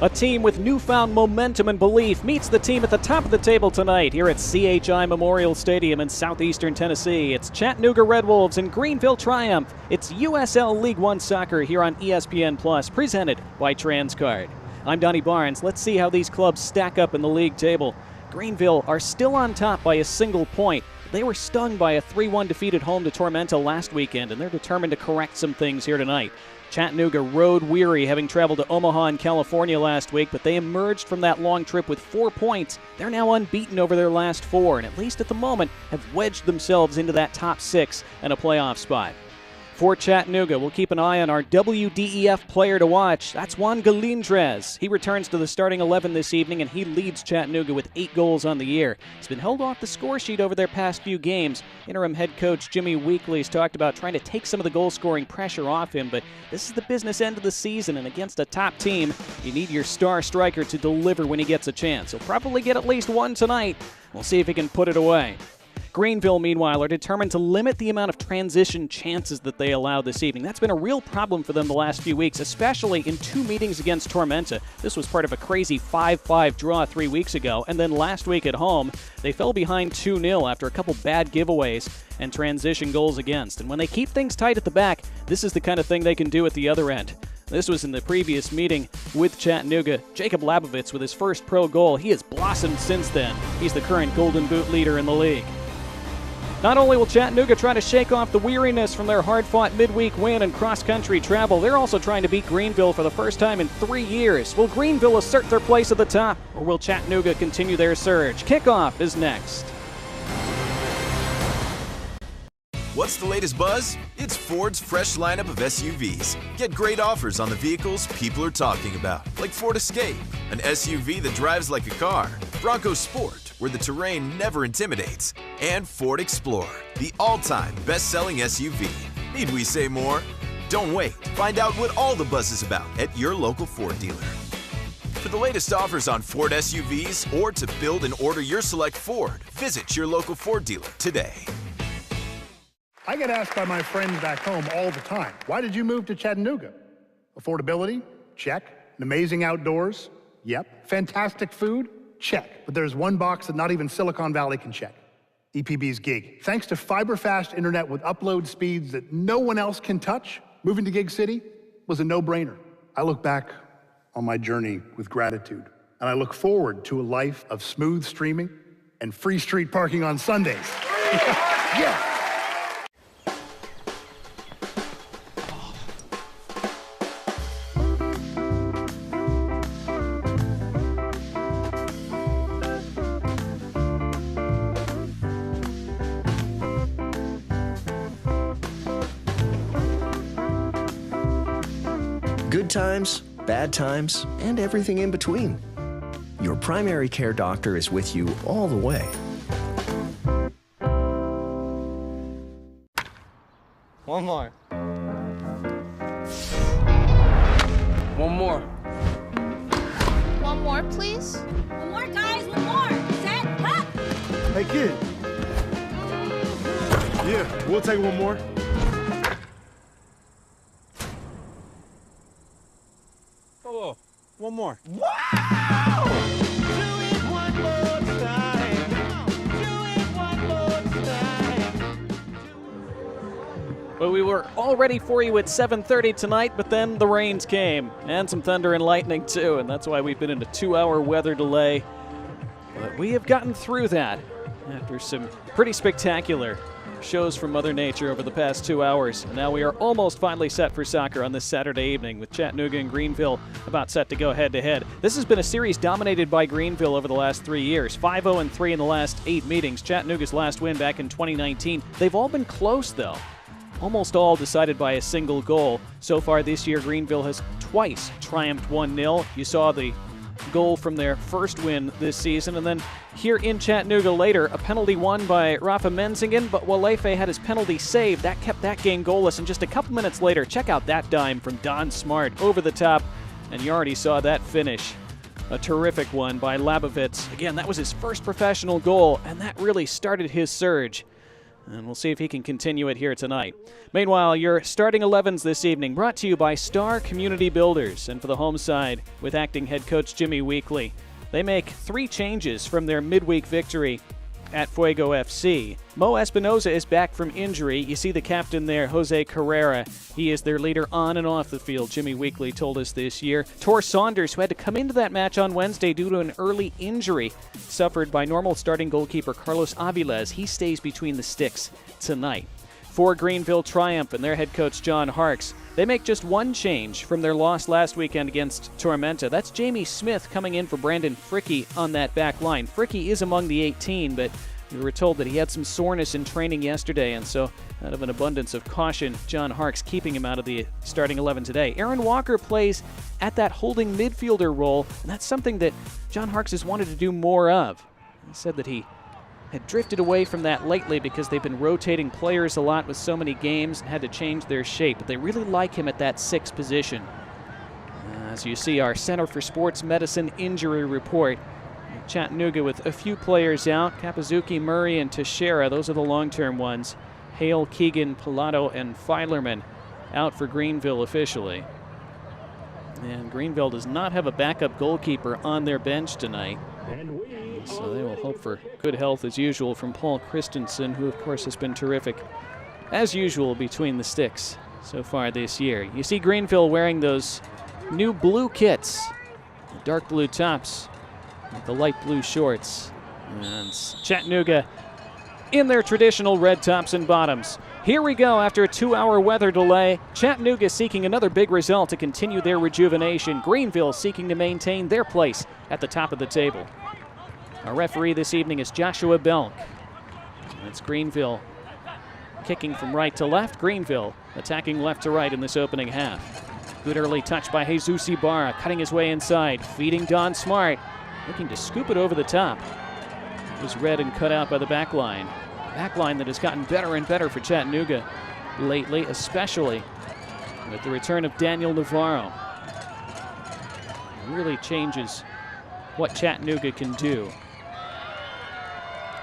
A team with newfound momentum and belief meets the team at the top of the table tonight here at CHI Memorial Stadium in southeastern Tennessee. It's Chattanooga Red Wolves and Greenville Triumph. It's USL League One soccer here on ESPN Plus, presented by Transcard. I'm Donnie Barnes. Let's see how these clubs stack up in the league table. Greenville are still on top by a single point. They were stung by a 3-1 defeat at home to Tormenta last weekend, and they're determined to correct some things here tonight. Chattanooga road weary, having traveled to Omaha in California last week, but they emerged from that long trip with 4 points. They're now unbeaten over their last 4, and at least at the moment have wedged themselves into that top 6 and a playoff spot. For Chattanooga, we'll keep an eye on our WDEF player to watch. That's Juan Galindrez. He returns to the starting 11 this evening, and he leads Chattanooga with 8 goals on the year. He's been held off the score sheet over their past few games. Interim head coach Jimmy Weekly's talked about trying to take some of the goal-scoring pressure off him, but this is the business end of the season, and against a top team, you need your star striker to deliver when he gets a chance. He'll probably get at least one tonight. We'll see if he can put it away. Greenville, meanwhile, are determined to limit the amount of transition chances that they allow this evening. That's been a real problem for them the last few weeks, especially in 2 meetings against Tormenta. This was part of a crazy 5-5 draw 3 weeks ago, and then last week at home, they fell behind 2-0 after a couple bad giveaways and transition goals against. And when they keep things tight at the back, this is the kind of thing they can do at the other end. This was in the previous meeting with Chattanooga. Jacob Labovitz with his first pro goal. He has blossomed since then. He's the current Golden Boot leader in the league. Not only will Chattanooga try to shake off the weariness from their hard-fought midweek win and cross-country travel, they're also trying to beat Greenville for the first time in 3 years. Will Greenville assert their place at the top, or will Chattanooga continue their surge? Kickoff is next. What's the latest buzz? It's Ford's fresh lineup of SUVs. Get great offers on the vehicles people are talking about, like Ford Escape, an SUV that drives like a car, Bronco Sport, where the terrain never intimidates, and Ford Explorer, the all-time best-selling SUV. Need we say more? Don't wait. Find out what all the buzz is about at your local Ford dealer. For the latest offers on Ford SUVs or to build and order your select Ford, visit your local Ford dealer today. I get asked by my friends back home all the time, why did you move to Chattanooga? Affordability? Check. An amazing outdoors? Yep. Fantastic food? Check. But there's one box that not even Silicon Valley can check. EPB's gig. Thanks to fiber-fast internet with upload speeds that no one else can touch, moving to Gig City was a no-brainer. I look back on my journey with gratitude, and I look forward to a life of smooth streaming and free street parking on Sundays. Yeah. Good times, bad times, and everything in between. Your primary care doctor is with you all the way. One more. One more. One more, please. One more, guys, one more. Set, hop. Hey, kid. Yeah, we'll take one more. Oh, one more. Wow! Do it one more time. Do it one more time. Well, we were all ready for you at 7:30 tonight, but then the rains came, and some thunder and lightning too, and that's why we've been in a 2-hour weather delay. But we have gotten through that after some pretty spectacular shows from Mother Nature over the past 2 hours. And now we are almost finally set for soccer on this Saturday evening with Chattanooga and Greenville about set to go head-to-head. This has been a series dominated by Greenville over the last 3 years. 5-0-3 in the last 8 meetings. Chattanooga's last win back in 2019. They've all been close, though. Almost all decided by a single goal. So far this year, Greenville has twice triumphed 1-0. You saw the goal from their first win this season, and then here in Chattanooga later, a penalty won by Rafa Menzingen, but Walefe had his penalty saved. That kept that game goalless, and just a couple minutes later, check out that dime from Don Smart over the top, and you already saw that finish. A terrific one by Labovitz. Again, that was his first professional goal, and that really started his surge. And we'll see if he can continue it here tonight. Meanwhile, your starting 11s this evening brought to you by Star Community Builders. And for the home side, with acting head coach Jimmy Weekly, they make 3 changes from their midweek victory at Fuego FC. Mo Espinoza is back from injury. You see the captain there, Jose Carrera. He is their leader on and off the field, Jimmy Weekly told us this year. Tor Saunders, who had to come into that match on Wednesday due to an early injury suffered by normal starting goalkeeper Carlos Aviles. He stays between the sticks tonight. For Greenville Triumph and their head coach John Harkes, they make just 1 change from their loss last weekend against Tormenta. That's Jamie Smith coming in for Brandon Fricke on that back line. Fricke is among the 18, but we were told that he had some soreness in training yesterday, and so out of an abundance of caution, John Harkes keeping him out of the starting 11 today. Aaron Walker plays at that holding midfielder role, and that's something that John Harkes has wanted to do more of. He said that he had drifted away from that lately because they've been rotating players a lot with so many games and had to change their shape, but they really like him at that 6th position. As you see, our Center for Sports Medicine injury report. Chattanooga with a few players out. Kapazuki, Murray, and Teixeira, those are the long-term ones. Hale, Keegan, Pilato, and Filerman out for Greenville officially. And Greenville does not have a backup goalkeeper on their bench tonight. So they will hope for good health as usual from Paul Christensen, who of course has been terrific as usual between the sticks so far this year. You see Greenville wearing those new blue kits, the dark blue tops with the light blue shorts. And Chattanooga in their traditional red tops and bottoms. Here we go after a 2-hour weather delay. Chattanooga seeking another big result to continue their rejuvenation. Greenville seeking to maintain their place at the top of the table. Our referee this evening is Joshua Belk. That's Greenville kicking from right to left. Greenville attacking left to right in this opening half. Good early touch by Jesus Ibarra, cutting his way inside, feeding Don Smart, looking to scoop it over the top. It was read and cut out by the back line. Back line that has gotten better and better for Chattanooga lately, especially with the return of Daniel Navarro. It really changes what Chattanooga can do.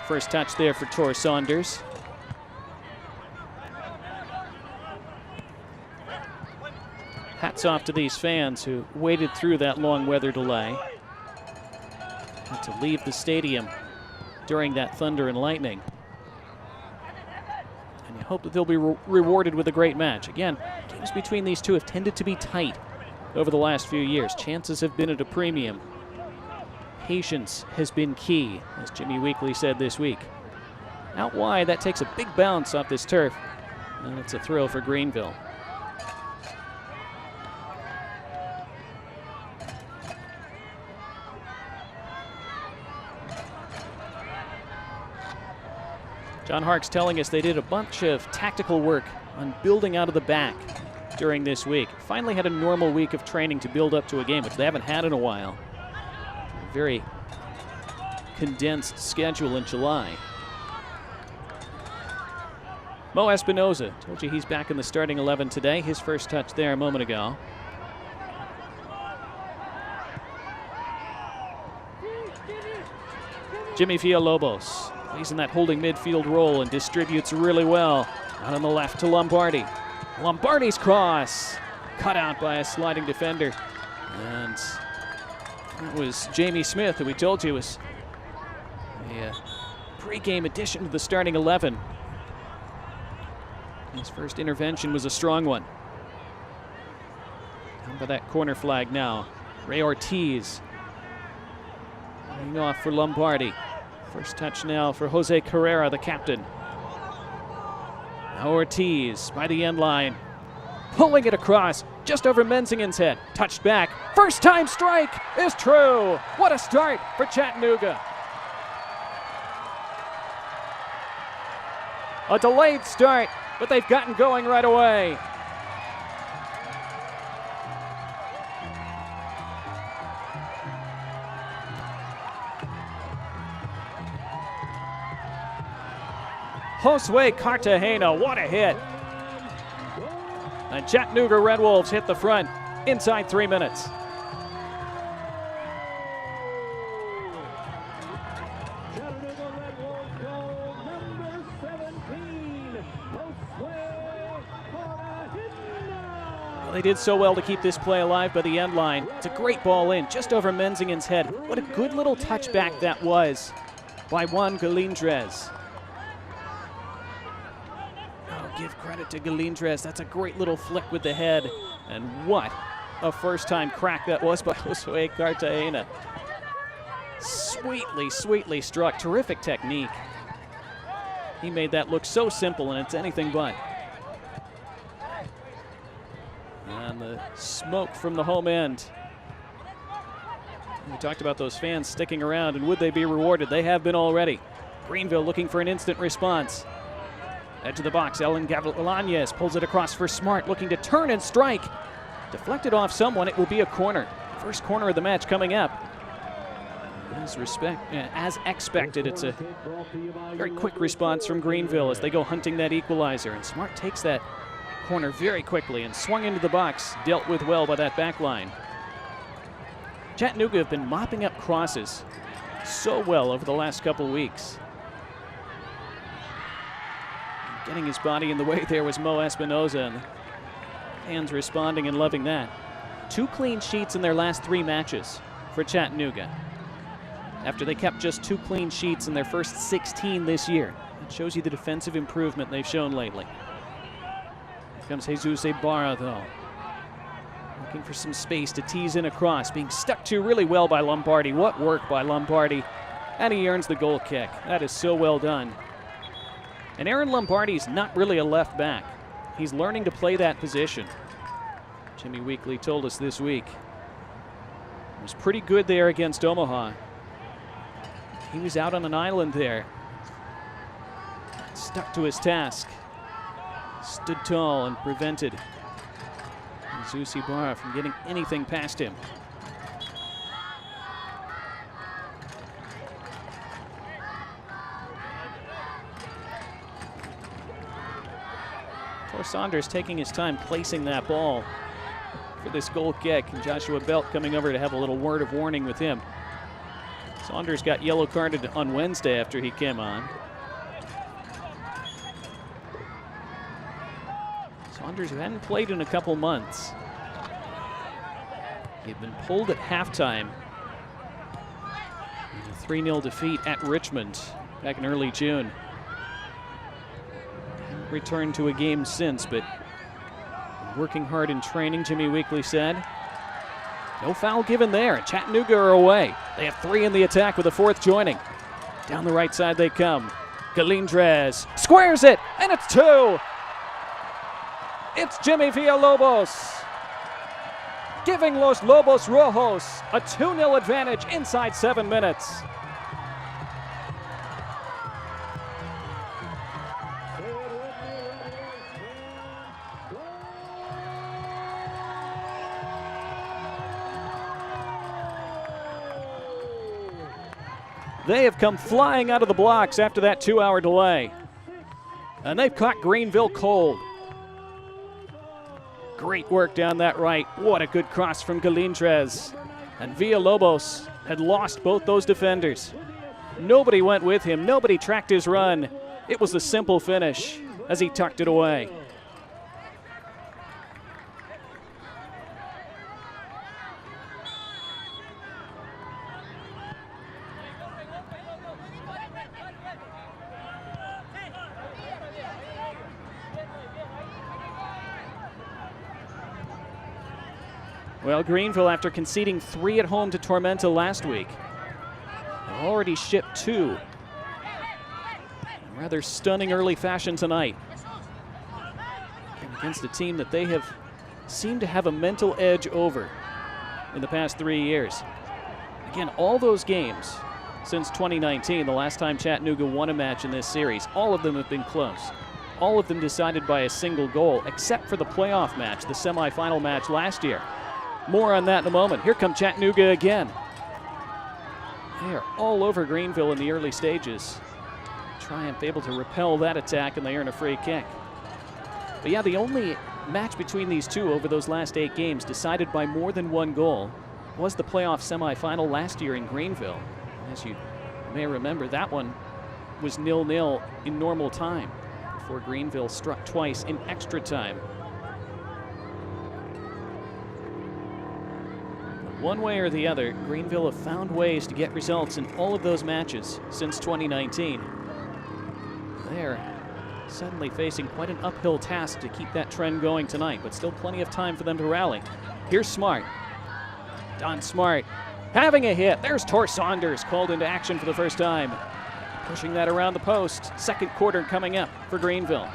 First touch there for Tor Saunders. Hats off to these fans who waited through that long weather delay. Had to leave the stadium during that thunder and lightning. And you hope that they'll be rewarded with a great match. Again, games between these two have tended to be tight over the last few years. Chances have been at a premium. Patience has been key, as Jimmy Weekly said this week. Out wide, that takes a big bounce off this turf, and it's a thrill for Greenville. John Harkes telling us they did a bunch of tactical work on building out of the back during this week. Finally had a normal week of training to build up to a game, which they haven't had in a while. A very condensed schedule in July. Mo Espinoza, told you he's back in the starting 11 today. His first touch there a moment ago. Jimmy Villalobos plays in that holding midfield role and distributes really well. Out on the left to Lombardi. Lombardi's cross, cut out by a sliding defender. And that was Jamie Smith, who we told you was a pre-game addition to the starting 11. His first intervention was a strong one. Down by that corner flag now. Ray Ortiz laying off for Lombardi. First touch now for Jose Carrera, the captain. Now Ortiz by the end line. Pulling it across just over Menzingen's head. Touched back. First time strike is true. What a start for Chattanooga. A delayed start, but they've gotten going right away. Josue Cartagena, what a hit. And Chattanooga Red Wolves hit the front inside 3 minutes. Chattanooga Red Wolves goal number 17. Well, they did so well to keep this play alive by the end line. It's a great ball in, just over Menzingen's head. What a good little touchback that was by Juan Galindrez. Oh, give credit to Galindrez. That's a great little flick with the head. And what a first-time crack that was by Josue Cartagena. Sweetly, sweetly struck. Terrific technique. He made that look so simple, and it's anything but. And the smoke from the home end. We talked about those fans sticking around, and would they be rewarded? They have been already. Greenville looking for an instant response. Edge of the box, Ellen Gavilanes pulls it across for Smart, looking to turn and strike. Deflected off someone, it will be a corner. First corner of the match coming up. As expected, it's a very quick response from Greenville as they go hunting that equalizer. And Smart takes that corner very quickly and swung into the box, dealt with well by that back line. Chattanooga have been mopping up crosses so well over the last couple weeks. Getting his body in the way there was Mo Espinoza, and the fans responding and loving that. 2 clean sheets in their last 3 matches for Chattanooga, after they kept just 2 clean sheets in their first 16 this year. It shows you the defensive improvement they've shown lately. Here comes Jesus Ibarra, though. Looking for some space to tease in across. Being stuck to really well by Lombardi. What work by Lombardi. And he earns the goal kick. That is so well done. And Aaron Lombardi's not really a left back. He's learning to play that position. Jimmy Weekly told us this week. He was pretty good there against Omaha. He was out on an island there. Stuck to his task. Stood tall and prevented Jesus Ibarra from getting anything past him. Tor Saunders taking his time placing that ball for this goal kick, and Joshua Belt coming over to have a little word of warning with him. Saunders got yellow carded on Wednesday after he came on. Saunders, who hadn't played in a couple months. He had been pulled at halftime in a 3-0 defeat at Richmond back in early June. Hadn't returned to a game since, but working hard in training, Jimmy Weekly said. No foul given there. Chattanooga are away. They have 3 in the attack with a 4th joining. Down the right side they come. Galindrez squares it, and it's 2. It's Jimmy Villalobos, giving Los Lobos Rojos a 2-0 advantage inside 7 minutes. They have come flying out of the blocks after that 2-hour delay. And they've caught Greenville cold. Great work down that right. What a good cross from Galindrez. And Villalobos had lost both those defenders. Nobody went with him. Nobody tracked his run. It was a simple finish as he tucked it away. Well, Greenville, after conceding 3 at home to Tormenta last week, have already shipped 2. In rather stunning early fashion tonight. Against a team that they have seemed to have a mental edge over in the past 3 years. Again, all those games since 2019, the last time Chattanooga won a match in this series, all of them have been close. All of them decided by a single goal, except for the playoff match, the semifinal match last year. More on that in a moment. Here come Chattanooga again. They are all over Greenville in the early stages. Triumph able to repel that attack, and they earn a free kick. But yeah, the only match between these two over those last 8 games decided by more than 1 goal was the playoff semifinal last year in Greenville. As you may remember, that one was 0-0 in normal time before Greenville struck twice in extra time. One way or the other, Greenville have found ways to get results in all of those matches since 2019. They're suddenly facing quite an uphill task to keep that trend going tonight, but still plenty of time for them to rally. Here's Smart. Don Smart having a hit. There's Tor Saunders called into action for the first time. Pushing that around the post. Second quarter coming up for Greenville.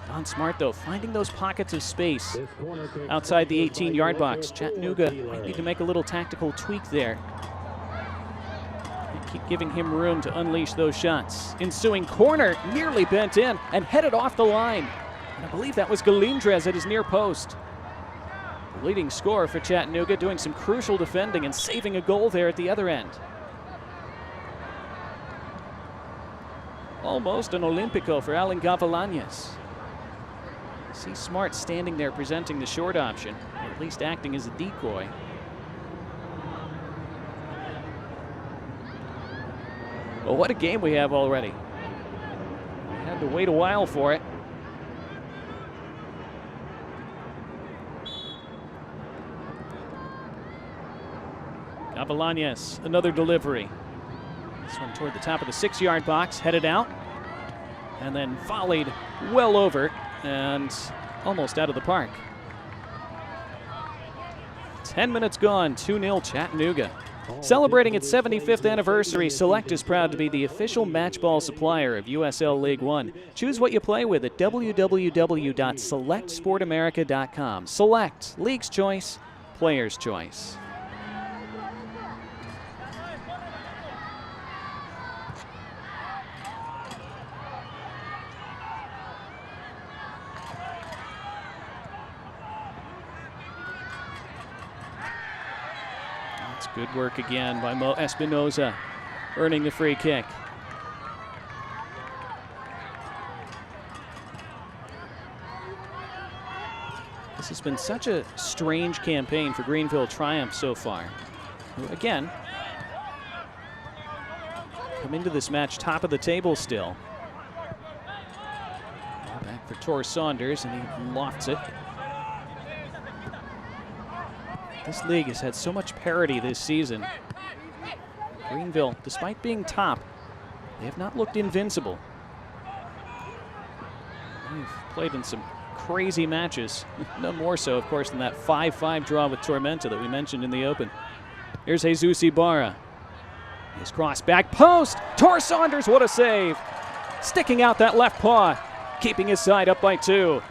Don Smart, though, finding those pockets of space outside the 18-yard box. Chattanooga might need to make a little tactical tweak there. Keep giving him room to unleash those shots. Ensuing corner, nearly bent in and headed off the line. And I believe that was Galindrez at his near post. The leading scorer for Chattanooga, doing some crucial defending and saving a goal there at the other end. Almost an Olympico for Alan Gavilanes. See Smart standing there presenting the short option, or at least acting as a decoy. Well, what a game we have already. We had to wait a while for it. Gavilanes, another delivery. This one toward the top of the 6-yard box, headed out, and then volleyed well over and almost out of the park. 10 minutes gone, 2-0 Chattanooga. Celebrating its 75th anniversary, Select is proud to be the official match ball supplier of USL League One. Choose what you play with at www.selectsportamerica.com. Select, League's choice, player's choice. Good work again by Mo Espinoza, earning the free kick. This has been such a strange campaign for Greenville Triumph so far. Who, again, come into this match top of the table still. Back for Tor Saunders, and he lofts it. This league has had so much parity this season. Greenville, despite being top, they have not looked invincible. They've played in some crazy matches. None more so, of course, than that 5-5 draw with Tormenta that we mentioned in the open. Here's Jesus Ibarra. His cross back post. Tor Saunders, what a save. Sticking out that left paw, keeping his side up by 2.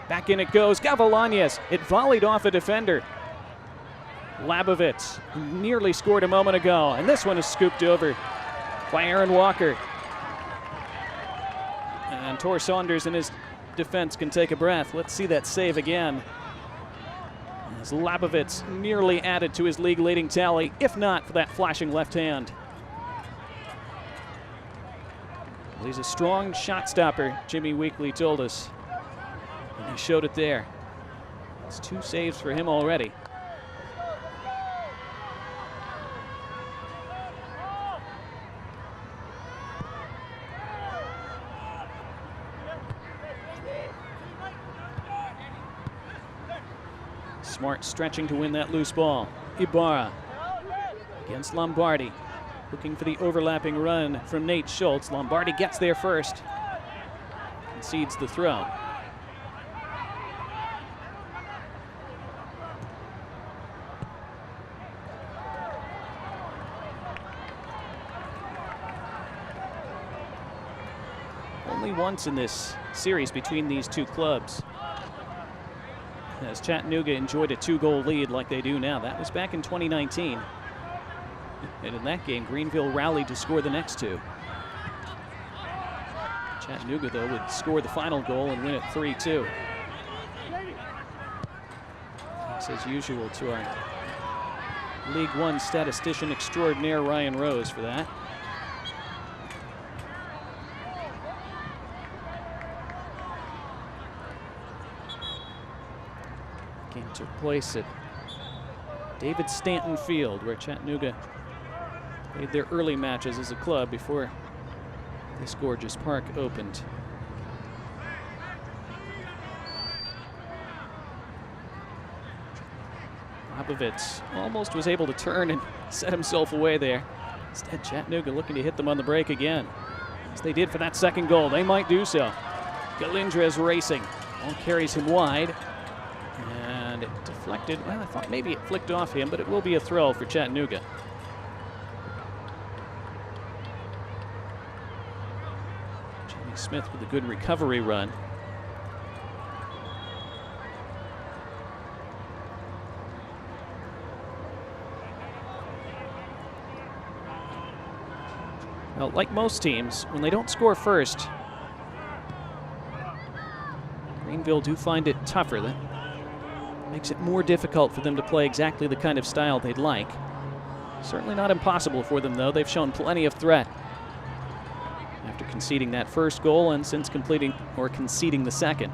Back in it goes. Gavilanes. It volleyed off a defender. Labovitz nearly scored a moment ago, and this one is scooped over by Aaron Walker. And Tor Saunders and his defense can take a breath. Let's see that save again. As Labovitz nearly added to his league-leading tally, if not for that flashing left hand. Well, he's a strong shot stopper, Jimmy Weekly told us. And he showed it there. It's 2 saves for him already. Smart stretching to win that loose ball. Ibarra against Lombardi. Looking for the overlapping run from Nate Schultz. Lombardi gets there first. Concedes the throw. Only once in this series between these two clubs has Chattanooga enjoyed a 2-goal lead like they do now. That was back in 2019. And in that game, Greenville rallied to score the next 2. Chattanooga, though, would score the final goal and win it 3-2. Thanks, as usual, to our League One statistician extraordinaire, Ryan Rose, for that. Game took place at David Stanton Field, where Chattanooga Played their early matches as a club before this gorgeous park opened. Labovitz almost was able to turn and set himself away there. Instead, Chattanooga looking to hit them on the break again. As they did for that second goal, they might do so. Galindrez racing. Ball carries him wide. And it deflected. Well, I thought maybe it flicked off him, but it will be a throw for Chattanooga. Jamie Smith with a good recovery run. Well, like most teams, when they don't score first, Greenville do find it tougher. That makes it more difficult for them to play exactly the kind of style they'd like. Certainly not impossible for them, though. They've shown plenty of threat after conceding that first goal and since conceding the second.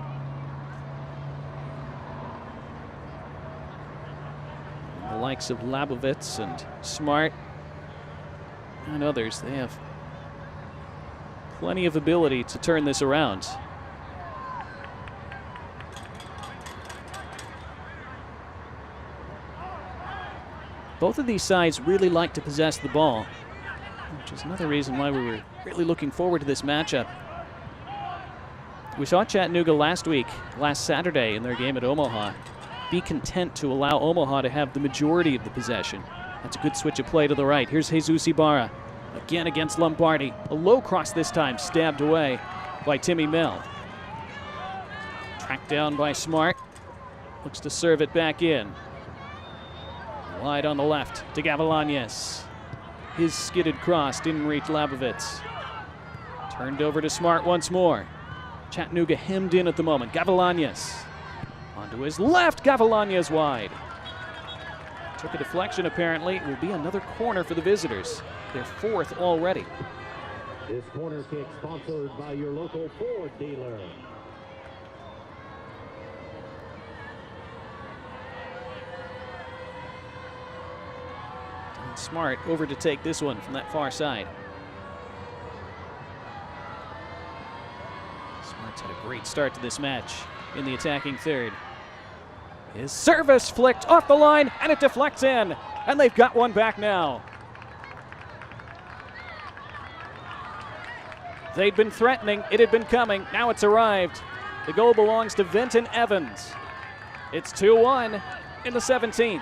The likes of Labovitz and Smart and others, they have plenty of ability to turn this around. Both of these sides really like to possess the ball, which is another reason why we were really looking forward to this matchup. We saw Chattanooga last Saturday in their game at Omaha, be content to allow Omaha to have the majority of the possession. That's a good switch of play to the right. Here's Jesus Ibarra. Again against Lombardi. A low cross this time, stabbed away by Timmy Mell. Tracked down by Smart. Looks to serve it back in. Wide on the left to Gavilanes. His skidded cross didn't reach Labovitz. Turned over to Smart once more. Chattanooga hemmed in at the moment. Gavilanes. Onto his left. Gavilanes wide. Took a deflection apparently. It will be another corner for the visitors. Their fourth already. This corner kick sponsored by your local Ford dealer. And Smart over to take this one from that far side. Smart's had a great start to this match in the attacking third. His service flicked off the line and it deflects in. And they've got one back now. They'd been threatening, it had been coming, now it's arrived. The goal belongs to Vinton Evans. It's 2-1 in the 17th.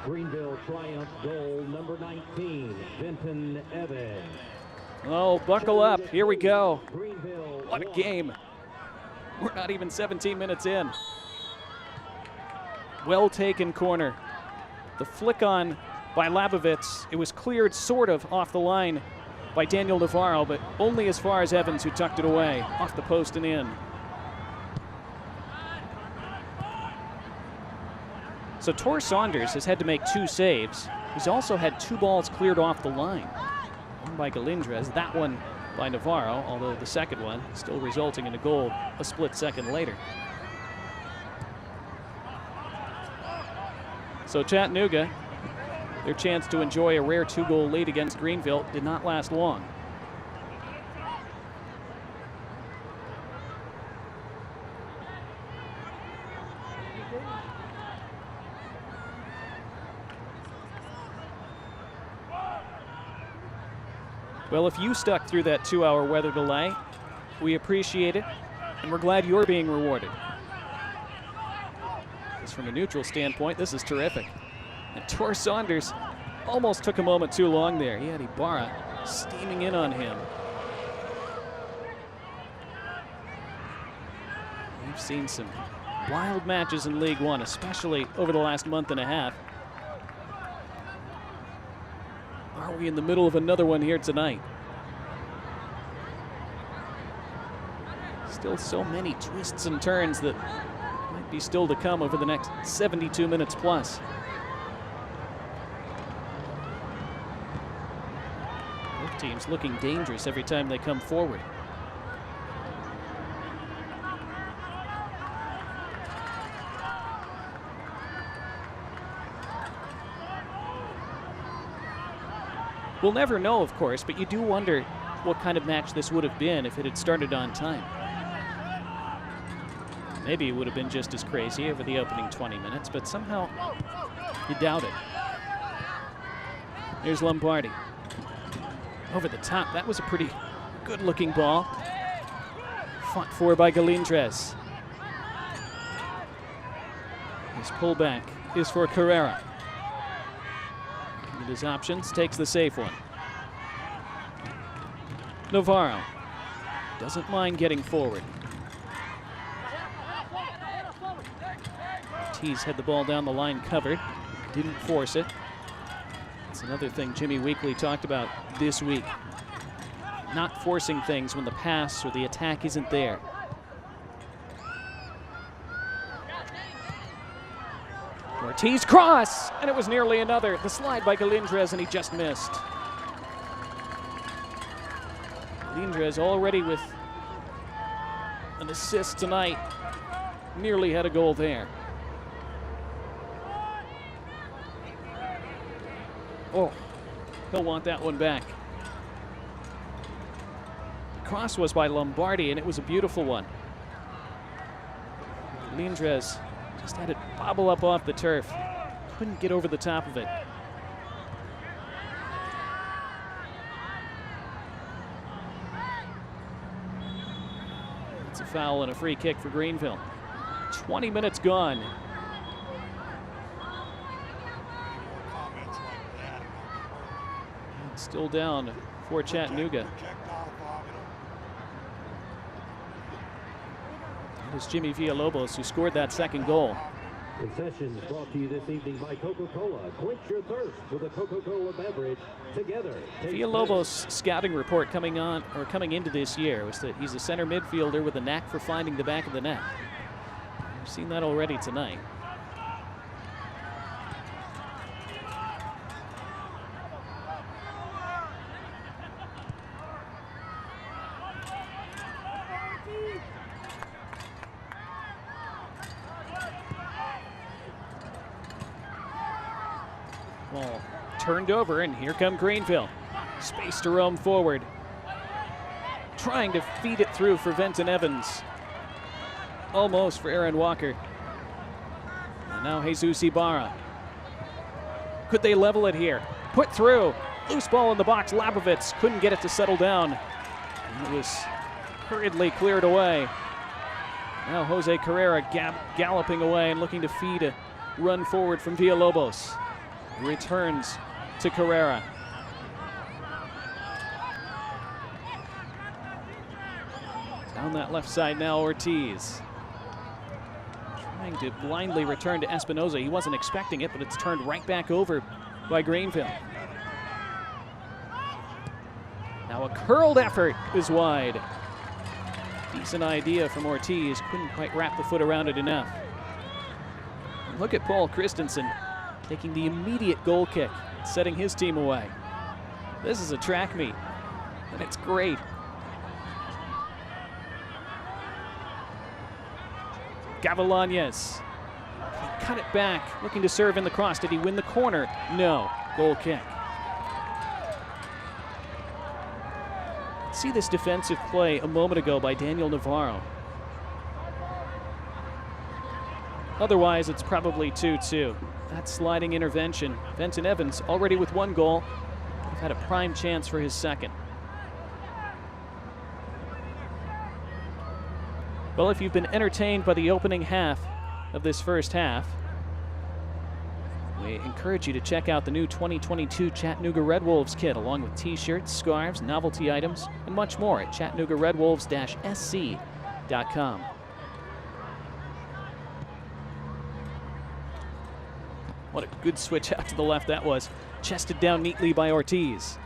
Greenville triumph goal number 19, Vinton Evans. Oh, buckle up, here we go. Greenville What a game. We're not even 17 minutes in. Well taken corner. The flick on by Labovitz. It was cleared sort of off the line by Daniel Navarro, but only as far as Evans, who tucked it away off the post and in. So Tor Saunders has had to make 2 saves. He's also had 2 balls cleared off the line. One by Galindrez, that one by Navarro, although the second one still resulting in a goal a split second later. So Chattanooga, their chance to enjoy a rare 2-goal lead against Greenville did not last long. Well, if you stuck through that 2-hour weather delay, we appreciate it, and we're glad you're being rewarded. Just from a neutral standpoint, this is terrific. And Tor Saunders almost took a moment too long there. He had Ibarra steaming in on him. We've seen some wild matches in League One, especially over the last month and a half. Are we in the middle of another one here tonight? Still so many twists and turns that might be still to come over the next 72 minutes plus. Both teams looking dangerous every time they come forward. We'll never know, of course, but you do wonder what kind of match this would have been if it had started on time. Maybe it would have been just as crazy over the opening 20 minutes, but somehow you doubt it. Here's Lombardi. Over the top. That was a pretty good-looking ball. Fought for by Galindres. His pullback is for Carrera. With his options, takes the safe one. Navarro doesn't mind getting forward. Ortiz had the ball down the line covered, didn't force it. That's another thing Jimmy Weekly talked about this week. Not forcing things when the pass or the attack isn't there. Ortiz cross, and it was nearly another. The slide by Galindres, and he just missed. Galindres already with an assist tonight. Nearly had a goal there. Oh, he'll want that one back. The cross was by Lombardi, and it was a beautiful one. Galindres just had it bobble up off the turf. Couldn't get over the top of it. It's a foul and a free kick for Greenville. 20 minutes gone. Still down for Chattanooga. It was Jimmy Villalobos who scored that second goal. Concessions brought to you this evening by Coca-Cola. Quench your thirst with a Coca-Cola beverage. Together. Villalobos' scouting report coming into this year was that he's a center midfielder with a knack for finding the back of the net. We've seen that already tonight. Ball turned over, and here come Greenville. Space to roam forward. Trying to feed it through for Venton Evans. Almost for Aaron Walker. And now Jesus Ibarra. Could they level it here? Put through. Loose ball in the box. Labovitz couldn't get it to settle down. And it was hurriedly cleared away. Now Jose Carrera galloping away and looking to feed a run forward from Villalobos. Returns to Carrera. Down that left side now, Ortiz. Trying to blindly return to Espinoza. He wasn't expecting it, but it's turned right back over by Greenville. Now a curled effort is wide. Decent idea from Ortiz. Couldn't quite wrap the foot around it enough. And look at Paul Christensen taking the immediate goal kick, setting his team away. This is a track meet, and it's great. Gavilanes cut it back, looking to serve in the cross. Did he win the corner? No. Goal kick. See this defensive play a moment ago by Daniel Navarro. Otherwise, it's probably 2-2. That sliding intervention. Venton Evans already with one goal. He's had a prime chance for his second. Well, if you've been entertained by the opening half of this first half, we encourage you to check out the new 2022 Chattanooga Red Wolves kit, along with t-shirts, scarves, novelty items, and much more at ChattanoogaRedWolves-SC.com. What a good switch out to the left that was. Chested down neatly by Ortiz.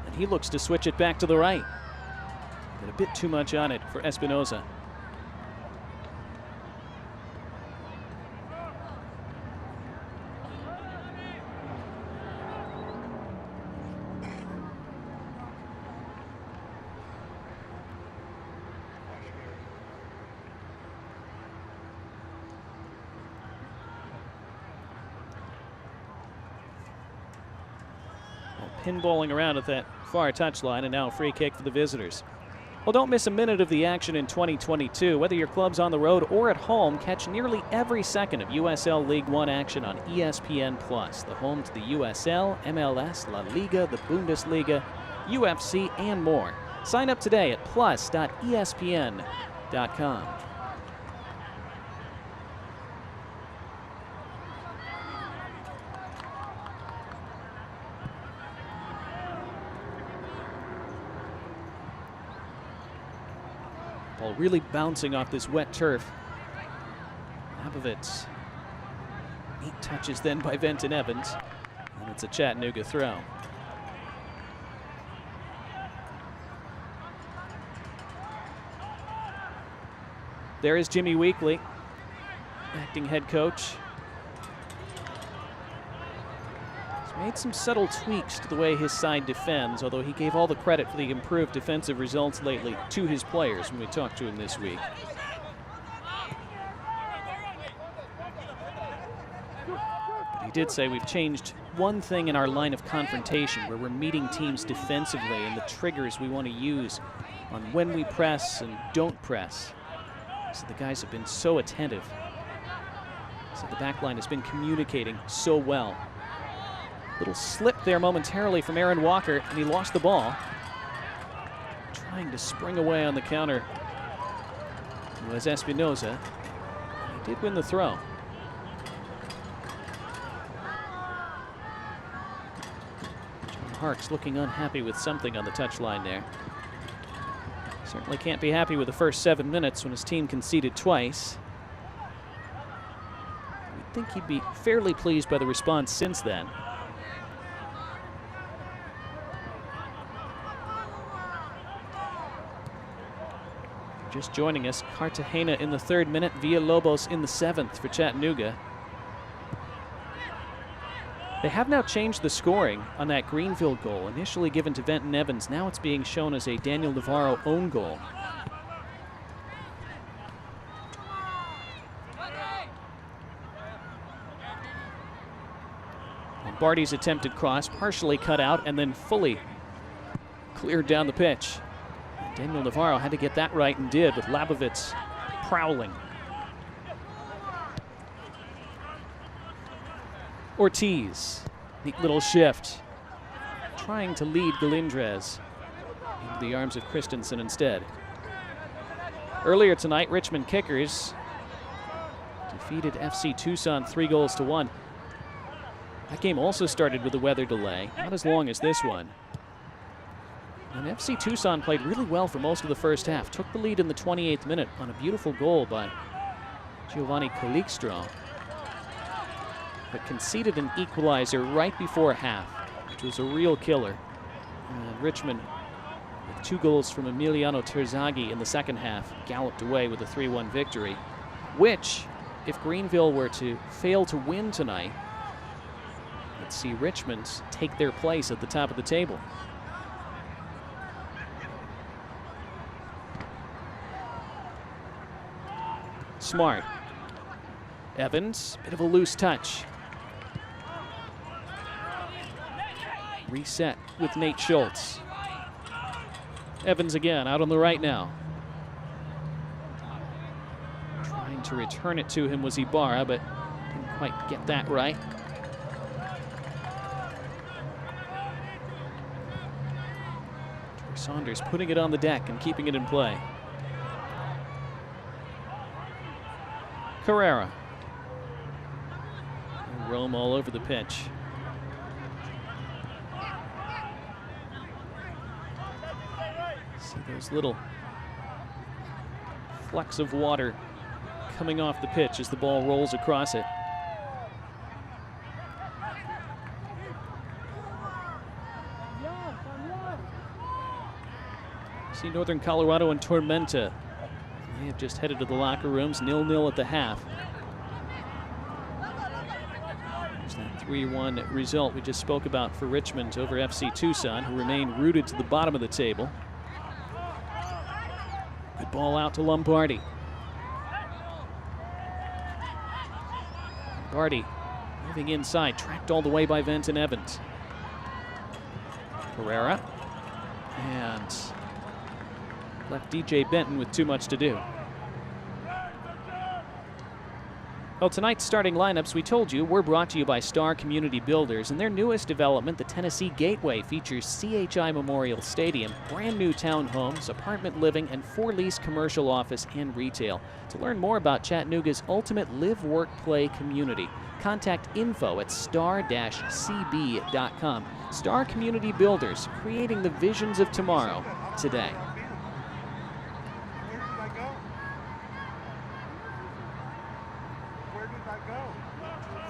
And he looks to switch it back to the right. But a bit too much on it for Espinoza. pinballing around at that far touchline, and now a free kick for the visitors. Well, don't miss a minute of the action in 2022. Whether your club's on the road or at home, catch nearly every second of USL League One action on ESPN+, the home to the USL, MLS, La Liga, the Bundesliga, UFC, and more. Sign up today at plus.espn.com. Ball really bouncing off this wet turf. Labovitz. Neat touches then by Venton Evans. And it's a Chattanooga throw. There is Jimmy Weekly, acting head coach. He's made some subtle tweaks to the way his side defends, although he gave all the credit for the improved defensive results lately to his players when we talked to him this week. But he did say we've changed one thing in our line of confrontation, where we're meeting teams defensively and the triggers we want to use on when we press and don't press. So the guys have been so attentive. So the back line has been communicating so well. Little slip there momentarily from Aaron Walker, and he lost the ball. Trying to spring away on the counter was Espinoza. He did win the throw. John Harkes looking unhappy with something on the touchline there. Certainly can't be happy with the first 7 minutes when his team conceded twice. We'd think he'd be fairly pleased by the response since then. Just joining us, Cartagena in the 3rd minute, Villalobos in the 7th for Chattanooga. They have now changed the scoring on that Greenville goal, initially given to Venton Evans. Now it's being shown as a Daniel Navarro own goal. Lombardi's attempted cross, partially cut out and then fully cleared down the pitch. Daniel Navarro had to get that right and did, with Labovitz prowling. Ortiz, neat little shift. Trying to lead Galindrez into the arms of Christensen instead. Earlier tonight, Richmond Kickers defeated FC Tucson 3-1. That game also started with a weather delay, not as long as this one. And FC Tucson played really well for most of the first half. Took the lead in the 28th minute on a beautiful goal by Giovanni Calixto, but conceded an equalizer right before half, which was a real killer. Richmond, with 2 goals from Emiliano Terzaghi in the second half, galloped away with a 3-1 victory, which, if Greenville were to fail to win tonight, let's see Richmond take their place at the top of the table. Smart. Evans, bit of a loose touch. Reset with Nate Schultz. Evans again, out on the right now. Trying to return it to him was Ibarra, but didn't quite get that right. Saunders putting it on the deck and keeping it in play. Carrera. And roam all over the pitch. See those little flecks of water coming off the pitch as the ball rolls across it. See Northern Colorado and Tormenta. They have just headed to the locker rooms, 0-0 at the half. There's that 3-1 result we just spoke about for Richmond over FC Tucson, who remain rooted to the bottom of the table. Good ball out to Lombardi. Lombardi moving inside, tracked all the way by Venton Evans. Carrera. And left DJ Benton with too much to do. Well, tonight's starting lineups, we told you, were brought to you by Star Community Builders, and their newest development, the Tennessee Gateway, features CHI Memorial Stadium, brand new townhomes, apartment living, and 4-lease commercial office and retail. To learn more about Chattanooga's ultimate live-work-play community, contact info at star-cb.com. Star Community Builders, creating the visions of tomorrow, today.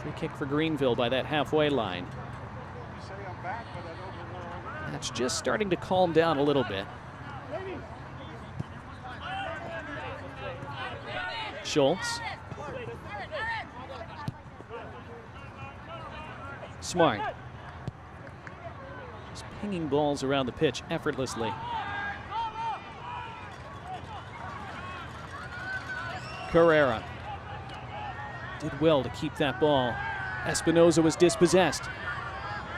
Free kick for Greenville by that halfway line. That's just starting to calm down a little bit. Schultz. Smart. Just pinging balls around the pitch effortlessly. Carrera did well to keep that ball. Espinoza was dispossessed.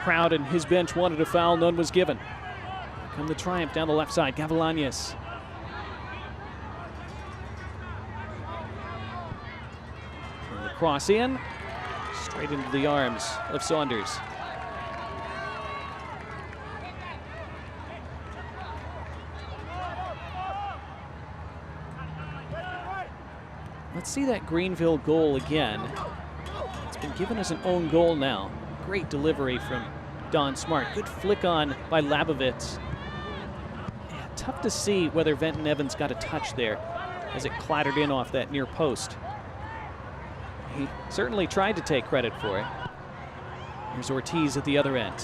Crowd and his bench wanted a foul, none was given. Here come the Triumph down the left side, Gavilanes. And the cross in, straight into the arms of Saunders. Let's see that Greenville goal again. It's been given as an own goal now. Great delivery from Don Smart. Good flick on by Labovitz. Yeah, tough to see whether Venton Evans got a touch there as it clattered in off that near post. He certainly tried to take credit for it. Here's Ortiz at the other end.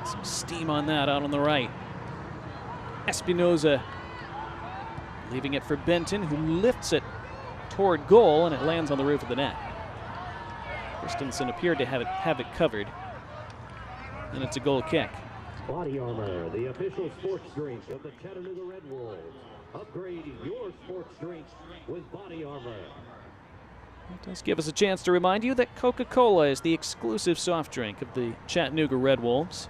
Some steam on that out on the right. Espinoza leaving it for Benton, who lifts it toward goal, and it lands on the roof of the net. Christensen appeared to have it covered, and it's a goal kick. Body Armor, the official sports drink of the Chattanooga Red Wolves. Upgrade your sports drink with Body Armor. It does give us a chance to remind you that Coca-Cola is the exclusive soft drink of the Chattanooga Red Wolves.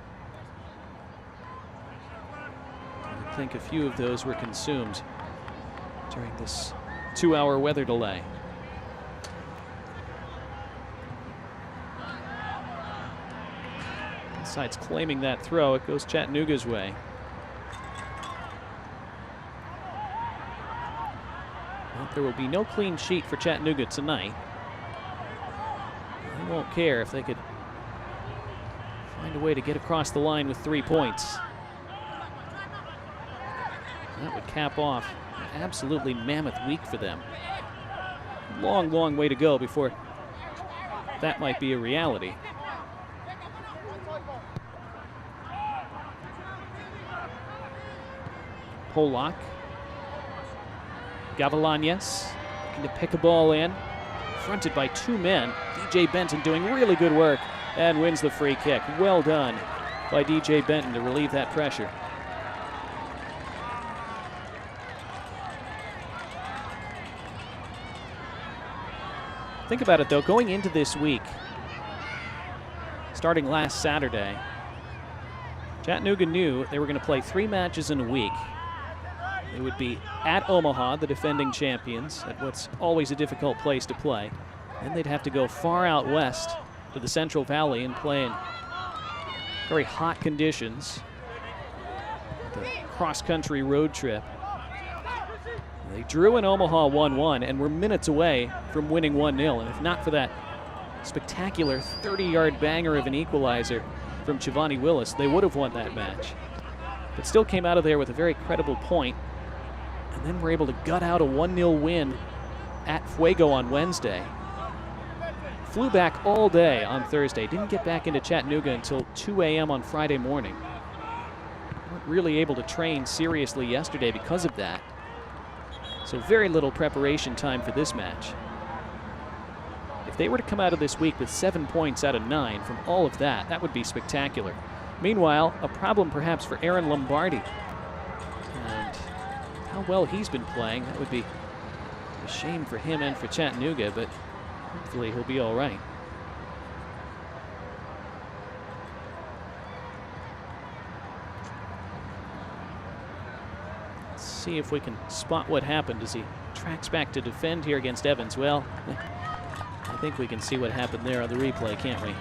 I would think a few of those were consumed during this 2-hour weather delay. Besides claiming that throw, it goes Chattanooga's way. Well, there will be no clean sheet for Chattanooga tonight. They won't care if they could find a way to get across the line with 3 points. That would cap off an absolutely mammoth week for them. Long, long way to go before that might be a reality. Polak. Gavilanes looking to pick a ball in. Fronted by 2 men. DJ Benton doing really good work and wins the free kick. Well done by DJ Benton to relieve that pressure. Think about it though, going into this week, starting last Saturday, Chattanooga knew they were going to play 3 matches in a week. It would be at Omaha, the defending champions, at what's always a difficult place to play. Then they'd have to go far out west to the Central Valley and play in very hot conditions. The cross-country road trip. They drew in Omaha 1-1 and were minutes away from winning 1-0. And if not for that spectacular 30-yard banger of an equalizer from Chivani Willis, they would have won that match. But still came out of there with a very credible point, and then were able to gut out a 1-0 win at Fuego on Wednesday. Flew back all day on Thursday. Didn't get back into Chattanooga until 2 a.m. on Friday morning. Weren't really able to train seriously yesterday because of that. So very little preparation time for this match. If they were to come out of this week with 7 points out of 9 from all of that, that would be spectacular. Meanwhile, a problem perhaps for Aaron Lombardi. And how well he's been playing, that would be a shame for him and for Chattanooga, but hopefully he'll be all right. see if we can spot what happened as he tracks back to defend here against Evans. Well, I think we can see what happened there on the replay, can't we?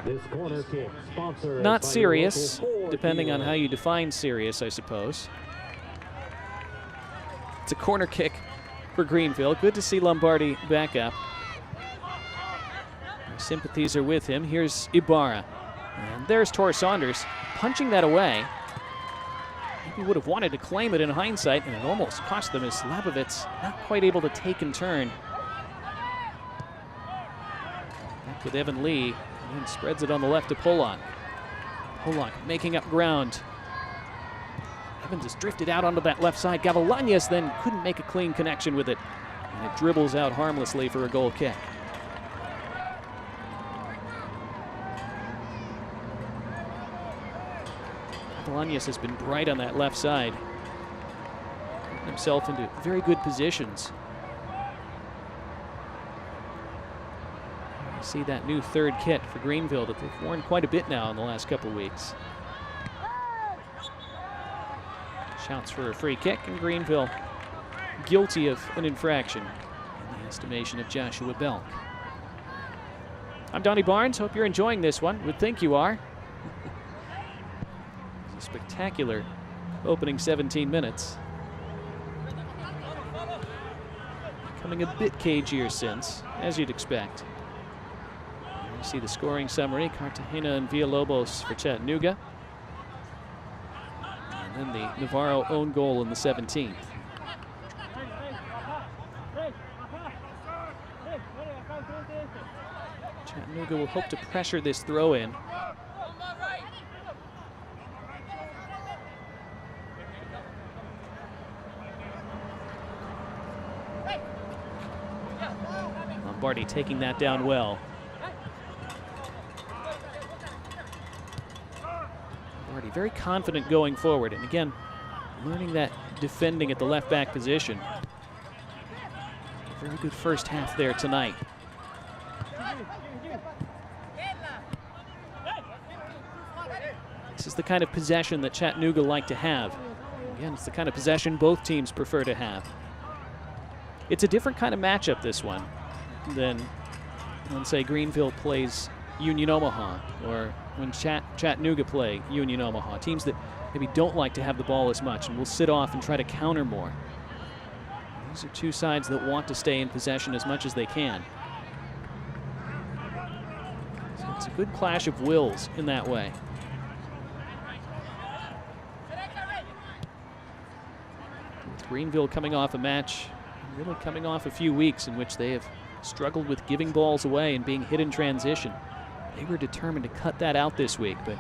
This corner kick sponsored Not by your serious, local Ford depending on dealer. how you define serious, I suppose. It's a corner kick for Greenville. Good to see Lombardi back up. Our sympathies are with him. Here's Ibarra. And there's Tor Saunders punching that away. Maybe would have wanted to claim it in hindsight, and it almost cost them as Slabovitz not quite able to take and turn. Back with Evan Lee, and then spreads it on the left to Polak. Polak making up ground. Evans has drifted out onto that left side. Gavilanes then couldn't make a clean connection with it, and it dribbles out harmlessly for a goal kick. Gavilanes has been bright on that left side, getting himself into very good positions. You see that new third kit for Greenville that they've worn quite a bit now in the last couple of weeks. Shouts for a free kick, and Greenville guilty of an infraction in the estimation of Joshua Belk. I'm Donnie Barnes. Hope you're enjoying this one. Would think you are. It's a spectacular opening 17 minutes. Becoming a bit cagier since, as you'd expect. You see the scoring summary. Cartagena and Villalobos for Chattanooga. And then the Navarro own goal in the 17th. Chattanooga will hope to pressure this throw in. Lombardi taking that down well. Lombardi very confident going forward, and again, learning that defending at the left back position. A very good first half there tonight. This is the kind of possession that Chattanooga like to have. Again, it's the kind of possession both teams prefer to have. It's a different kind of matchup, this one, than when, say, Greenville plays Union Omaha, or when Chattanooga play Union Omaha, teams that maybe don't like to have the ball as much and will sit off and try to counter more. These are two sides that want to stay in possession as much as they can. So it's a good clash of wills in that way. With Greenville coming off a match, really coming off a few weeks in which they have struggled with giving balls away and being hit in transition. They were determined to cut that out this week, but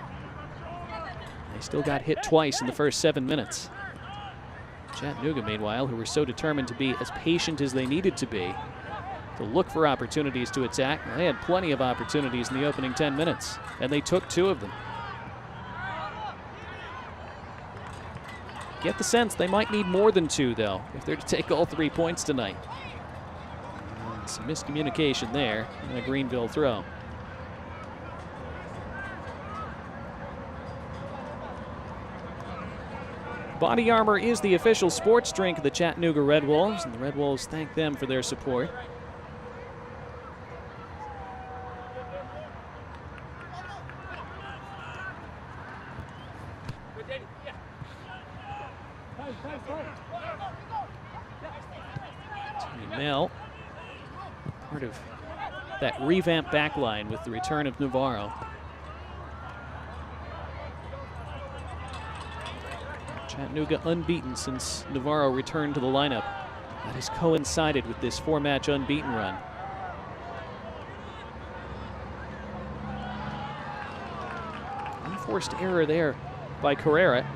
they still got hit twice in the first 7 minutes. Chattanooga, meanwhile, who were so determined to be as patient as they needed to be, to look for opportunities to attack. They had plenty of opportunities in the opening 10 minutes, and they took 2 of them. Get the sense they might need more than 2, though, if they're to take all 3 points tonight. And some miscommunication there, and a Greenville throw. Body Armor is the official sports drink of the Chattanooga Red Wolves, and the Red Wolves thank them for their support. Mel, part of that revamped back line with the return of Navarro. Chattanooga unbeaten since Navarro returned to the lineup. That has coincided with this 4-match unbeaten run. Unforced error there by Carrera.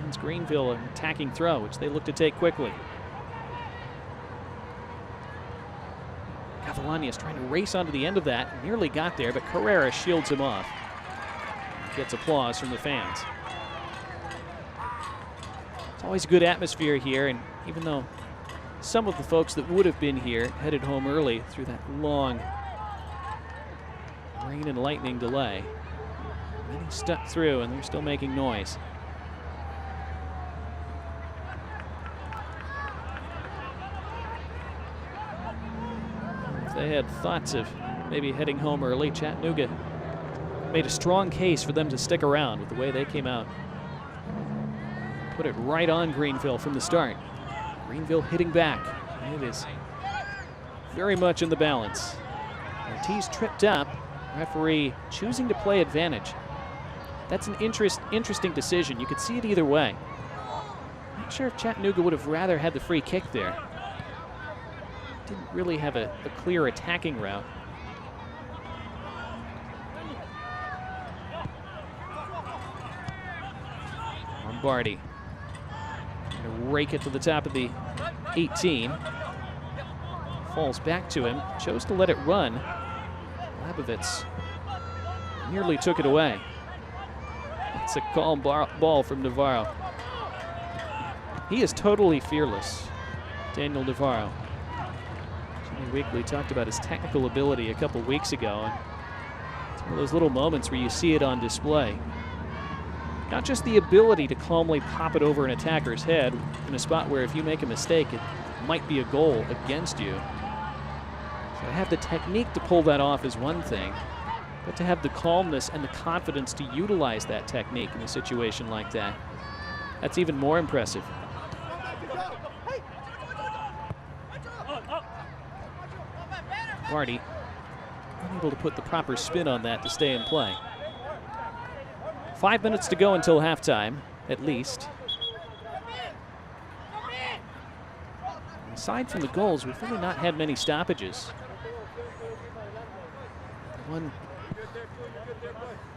It's Greenville an attacking throw, which they look to take quickly. Gavilanes trying to race onto the end of that. Nearly got there, but Carrera shields him off. Gets applause from the fans. It's always a good atmosphere here, and even though some of the folks that would have been here headed home early through that long rain and lightning delay, And he stuck through, and they're still making noise. If they had thoughts of maybe heading home early, Chattanooga made a strong case for them to stick around with the way they came out. Put it right on Greenville from the start. Greenville hitting back. It is very much in the balance. Ortiz tripped up. Referee choosing to play advantage. That's an interesting decision. You could see it either way. Not sure if Chattanooga would have rather had the free kick there. Didn't really have a clear attacking route. Lombardi going to rake it to the top of the 18. Falls back to him, chose to let it run. Labovitz nearly took it away. It's a calm ball from Navarro. He is totally fearless, Daniel Navarro. Jimmy Wigley talked about his technical ability a couple weeks ago, and it's one of those little moments where you see it on display. Not just the ability to calmly pop it over an attacker's head in a spot where if you make a mistake, it might be a goal against you. So to have the technique to pull that off is one thing, but to have the calmness and the confidence to utilize that technique in a situation like that, that's even more impressive. Barty unable to put the proper spin on that to stay in play. 5 minutes to go until halftime, at least. Aside from the goals, we've really not had many stoppages. One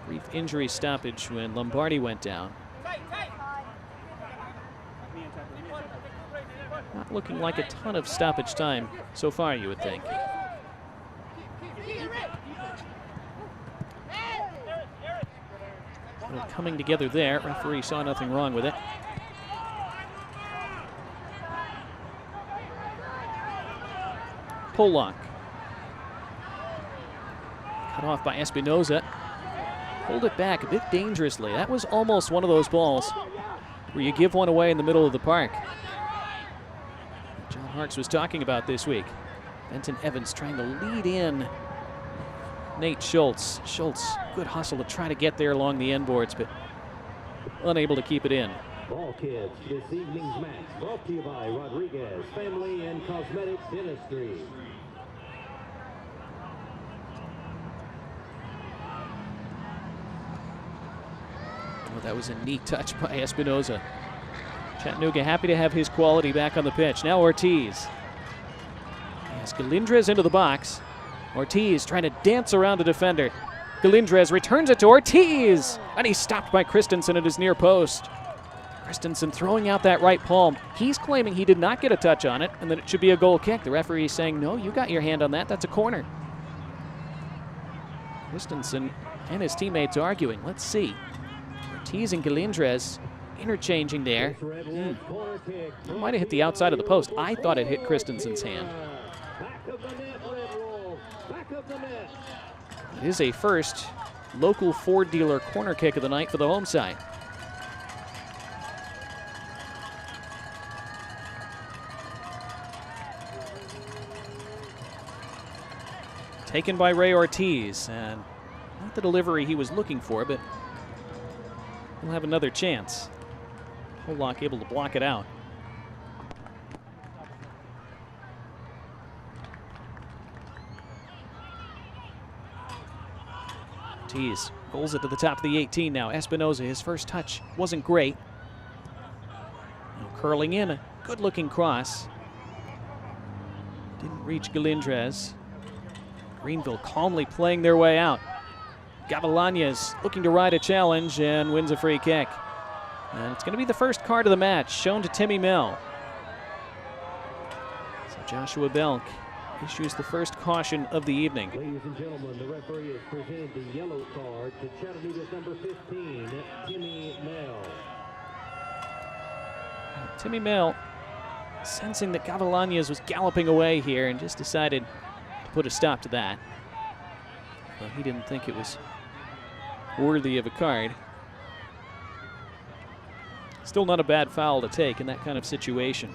brief injury stoppage when Lombardi went down. Not looking like a ton of stoppage time so far, you would think. Coming together there. Referee saw nothing wrong with it. Pollock. Cut off by Espinoza. Pulled it back a bit dangerously. That was almost one of those balls where you give one away in the middle of the park. John Harkes was talking about this week. Benton Evans trying to lead in Nate Schultz. Schultz, good hustle to try to get there along the end boards, but unable to keep it in. Ball Kids, this evening's match brought to you by Rodriguez Family and Cosmetic Dentistry. Well, that was a neat touch by Espinoza. Chattanooga happy to have his quality back on the pitch. Now Ortiz. Yes, Galindrez into the box. Ortiz trying to dance around a defender. Galindrez returns it to Ortiz, and he's stopped by Christensen at his near post. Christensen throwing out that right palm. He's claiming he did not get a touch on it and that it should be a goal kick. The referee is saying, no, you got your hand on that. That's a corner. Christensen and his teammates arguing. Let's see. Ortiz and Galindrez interchanging there. It might have hit the outside of the post. I thought it hit Christensen's hand. It is a first local Ford dealer corner kick of the night for the home side. Taken by Ray Ortiz, and not the delivery he was looking for, but he'll have another chance. Pollock able to block it out. Ortiz rolls it to the top of the 18 now. Espinoza, his first touch wasn't great. Now curling in, a good-looking cross. Didn't reach Galindrez. Greenville calmly playing their way out. Gavilanes looking to ride a challenge and wins a free kick. And it's going to be the first card of the match, shown to Timmy Mell. So Joshua Belk issues the first caution of the evening. Ladies and gentlemen, the referee has presented the yellow card to Chattanooga's number 15, Timmy Mell. Timmy Mell sensing that Gavilanes was galloping away here and just decided to put a stop to that. But he didn't think it was worthy of a card. Still not a bad foul to take in that kind of situation.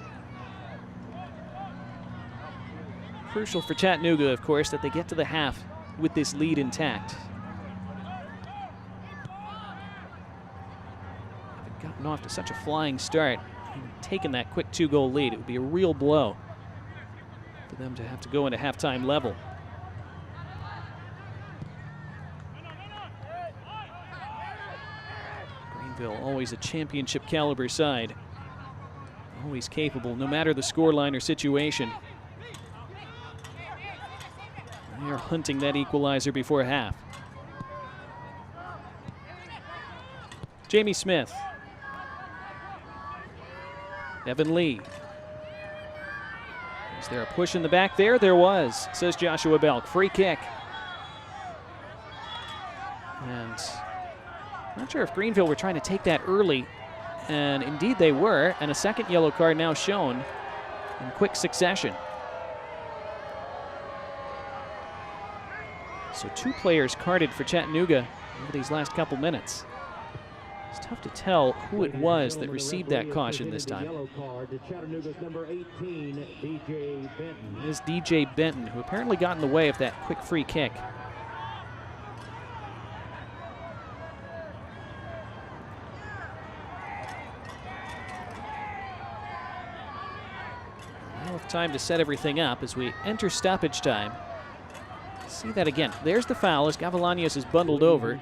Crucial for Chattanooga, of course, that they get to the half with this lead intact. They've gotten off to such a flying start and taken that quick 2-goal lead. It would be a real blow for them to have to go into halftime level. Greenville, always a championship caliber side. Always capable, no matter the scoreline or situation. They are hunting that equalizer before half. Jamie Smith. Evan Lee. Is there a push in the back there? There was, says Joshua Belk. Free kick. And not sure if Greenville were trying to take that early. And indeed they were. And a second yellow card now shown in quick succession. So 2 players carded for Chattanooga over these last couple minutes. It's tough to tell who it was that received that caution this time. It is DJ Benton, who apparently got in the way of that quick free kick. Now with time to set everything up as we enter stoppage time. See that again. There's the foul as Gavilanes is bundled over.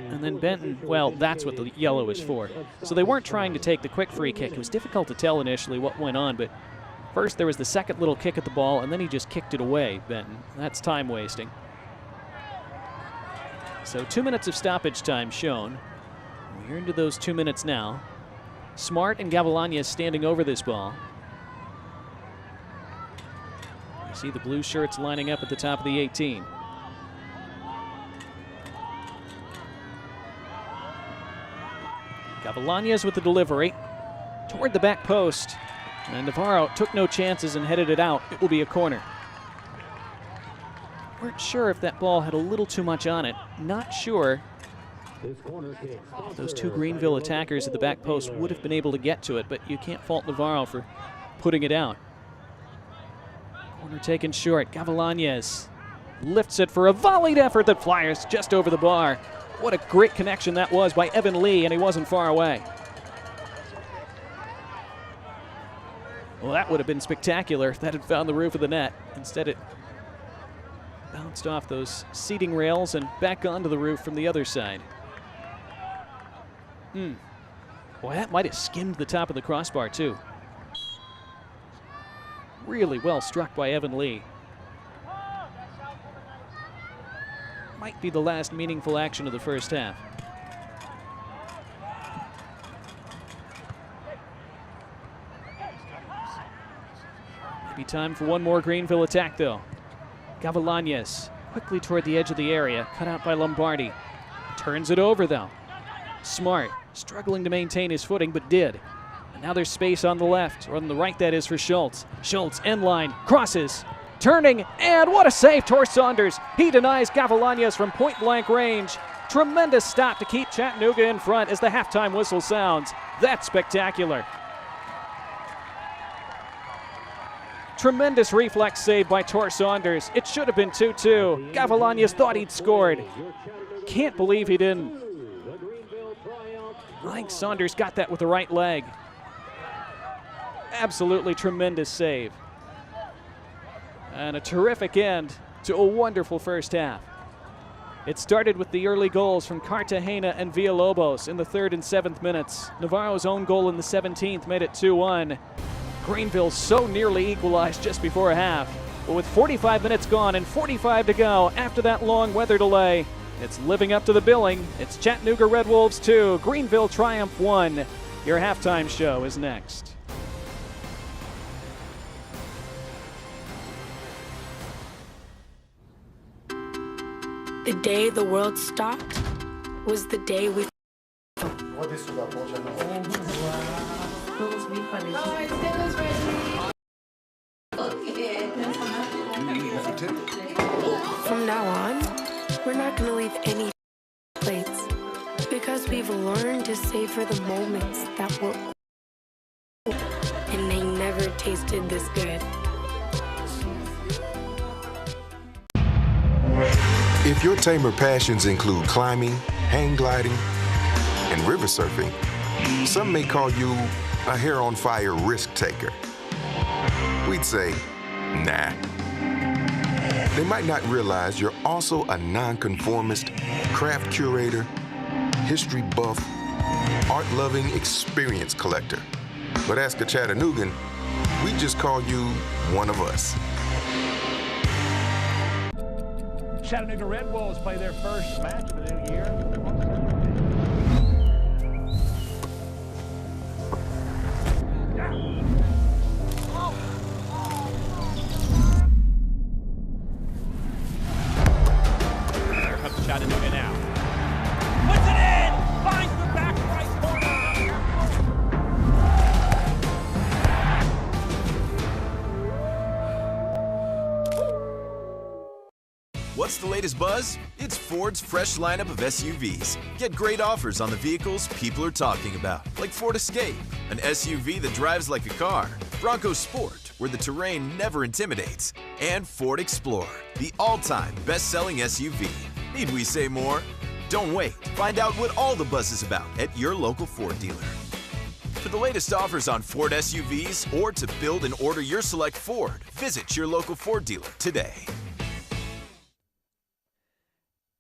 And then Benton, well, that's what the yellow is for. So they weren't trying to take the quick free kick. It was difficult to tell initially what went on, but first there was the second little kick at the ball, and then he just kicked it away, Benton. That's time wasting. So 2 minutes of stoppage time shown. We're into those 2 minutes now. Smart and Gavilanes standing over this ball. You see the blue shirts lining up at the top of the 18. Gavilanes with the delivery toward the back post. And Navarro took no chances and headed it out. It will be a corner. Weren't sure if that ball had a little too much on it. Not sure if those 2 Greenville attackers at the back post would have been able to get to it, but you can't fault Navarro for putting it out. Corner taken short. Gavilanes lifts it for a volleyed effort that flies just over the bar. What a great connection that was by Evan Lee, and he wasn't far away. Well, that would have been spectacular if that had found the roof of the net. Instead, it bounced off those seating rails and back onto the roof from the other side. Boy, that might have skimmed the top of the crossbar, too. Really well struck by Evan Lee. Might be the last meaningful action of the first half. Maybe time for one more Greenville attack, though. Gavilanes quickly toward the edge of the area, cut out by Lombardi. Turns it over, though. Smart, struggling to maintain his footing, but did. And now there's space on the left, or on the right, that is, for Schultz. Schultz, end line, crosses, turning, and what a save, Tor Saunders. He denies Gavilanes from point-blank range. Tremendous stop to keep Chattanooga in front as the halftime whistle sounds. That's spectacular. Tremendous reflex save by Tor Saunders. It should have been 2-2. Gavilanes thought he'd scored. Can't believe he didn't. I think Saunders got that with the right leg. Absolutely tremendous save. And a terrific end to a wonderful first half. It started with the early goals from Cartagena and Villalobos in the 3rd and 7th minutes. Navarro's own goal in the 17th made it 2-1. Greenville so nearly equalized just before half. But with 45 minutes gone and 45 to go after that long weather delay, it's living up to the billing. It's Chattanooga Red Wolves 2, Greenville Triumph 1. Your halftime show is next. The day the world stopped was the day we. From now on, we're not going to leave any plates. Because we've learned to savor the moments that were and they never tasted this good. If your tamer passions include climbing, hang gliding, and river surfing, some may call you a hair-on-fire risk taker. We'd say, nah. They might not realize you're also a nonconformist, craft curator, history buff, art-loving experience collector. But ask a Chattanoogan, we just call you one of us. Chattanooga Red Wolves play their first match of the new year. Here comes Chattanooga now. Puts it in! Finds the back right corner. What's the latest buzz? It's Ford's fresh lineup of SUVs. Get great offers on the vehicles people are talking about, like Ford Escape, an SUV that drives like a car, Bronco Sport, where the terrain never intimidates, and Ford Explorer, the all-time best-selling SUV. Need we say more? Don't wait. Find out what all the buzz is about at your local Ford dealer. For the latest offers on Ford SUVs or to build and order your select Ford, visit your local Ford dealer today.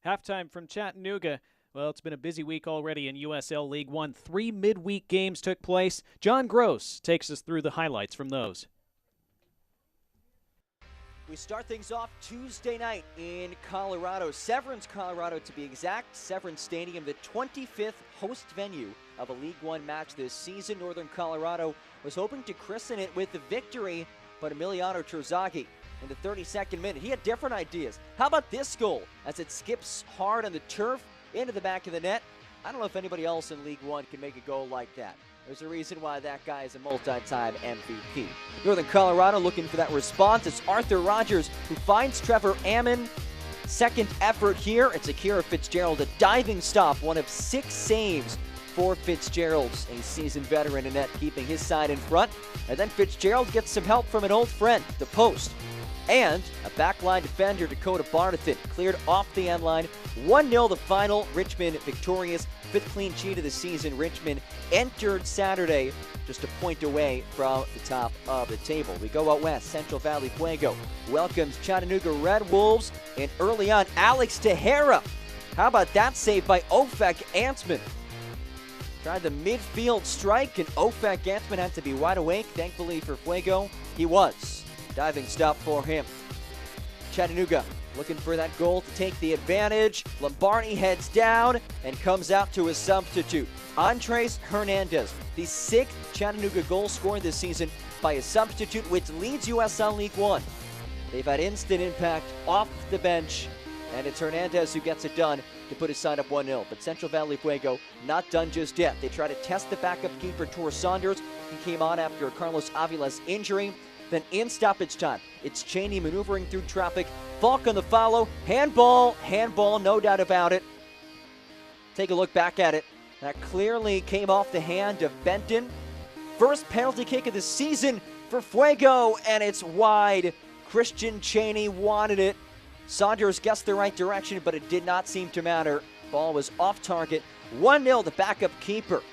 Halftime from Chattanooga. Well, it's been a busy week already in USL League One. 3 midweek games took place. John Gross takes us through the highlights from those. We start things off Tuesday night in Colorado, Severance, Colorado to be exact. Severance Stadium, the 25th host venue of a League One match this season. Northern Colorado was hoping to christen it with the victory, but Emiliano Terzaghi in the 32nd minute, he had different ideas. How about this goal as it skips hard on the turf into the back of the net? I don't know if anybody else in League One can make a goal like that. There's a reason why that guy is a multi-time MVP. Northern Colorado looking for that response. It's Arthur Rogers who finds Trevor Ammon. Second effort here. It's Akira Fitzgerald, a diving stop, one of 6 saves for Fitzgerald, a seasoned veteran in net, keeping his side in front. And then Fitzgerald gets some help from an old friend, the post. And a backline defender, Dakota Barnathan, cleared off the end line. 1-0 the final. Richmond victorious. 5th clean sheet of the season. Richmond entered Saturday just a point away from the top of the table. We go out west. Central Valley Fuego welcomes Chattanooga Red Wolves. And early on, Alex Tejera. How about that save by Ofek Antsman? Tried the midfield strike, and Ofek Antsman had to be wide awake. Thankfully for Fuego, he was. Diving stop for him. Chattanooga looking for that goal to take the advantage. Lombardi heads down and comes out to his substitute. Andres Hernandez, the 6th Chattanooga goal scored this season by a substitute, which leads USL League One. They've had instant impact off the bench, and it's Hernandez who gets it done to put his side up 1-0. But Central Valley Fuego not done just yet. They try to test the backup keeper, Tor Saunders. He came on after Carlos Avila's injury. Then in stoppage time, it's Cheney maneuvering through traffic. Falk on the follow. Handball, no doubt about it. Take a look back at it. That clearly came off the hand of Benton. First penalty kick of the season for Fuego, and it's wide. Christian Cheney wanted it. Saunders guessed the right direction, but it did not seem to matter. Ball was off target. 1-0 the backup keeper.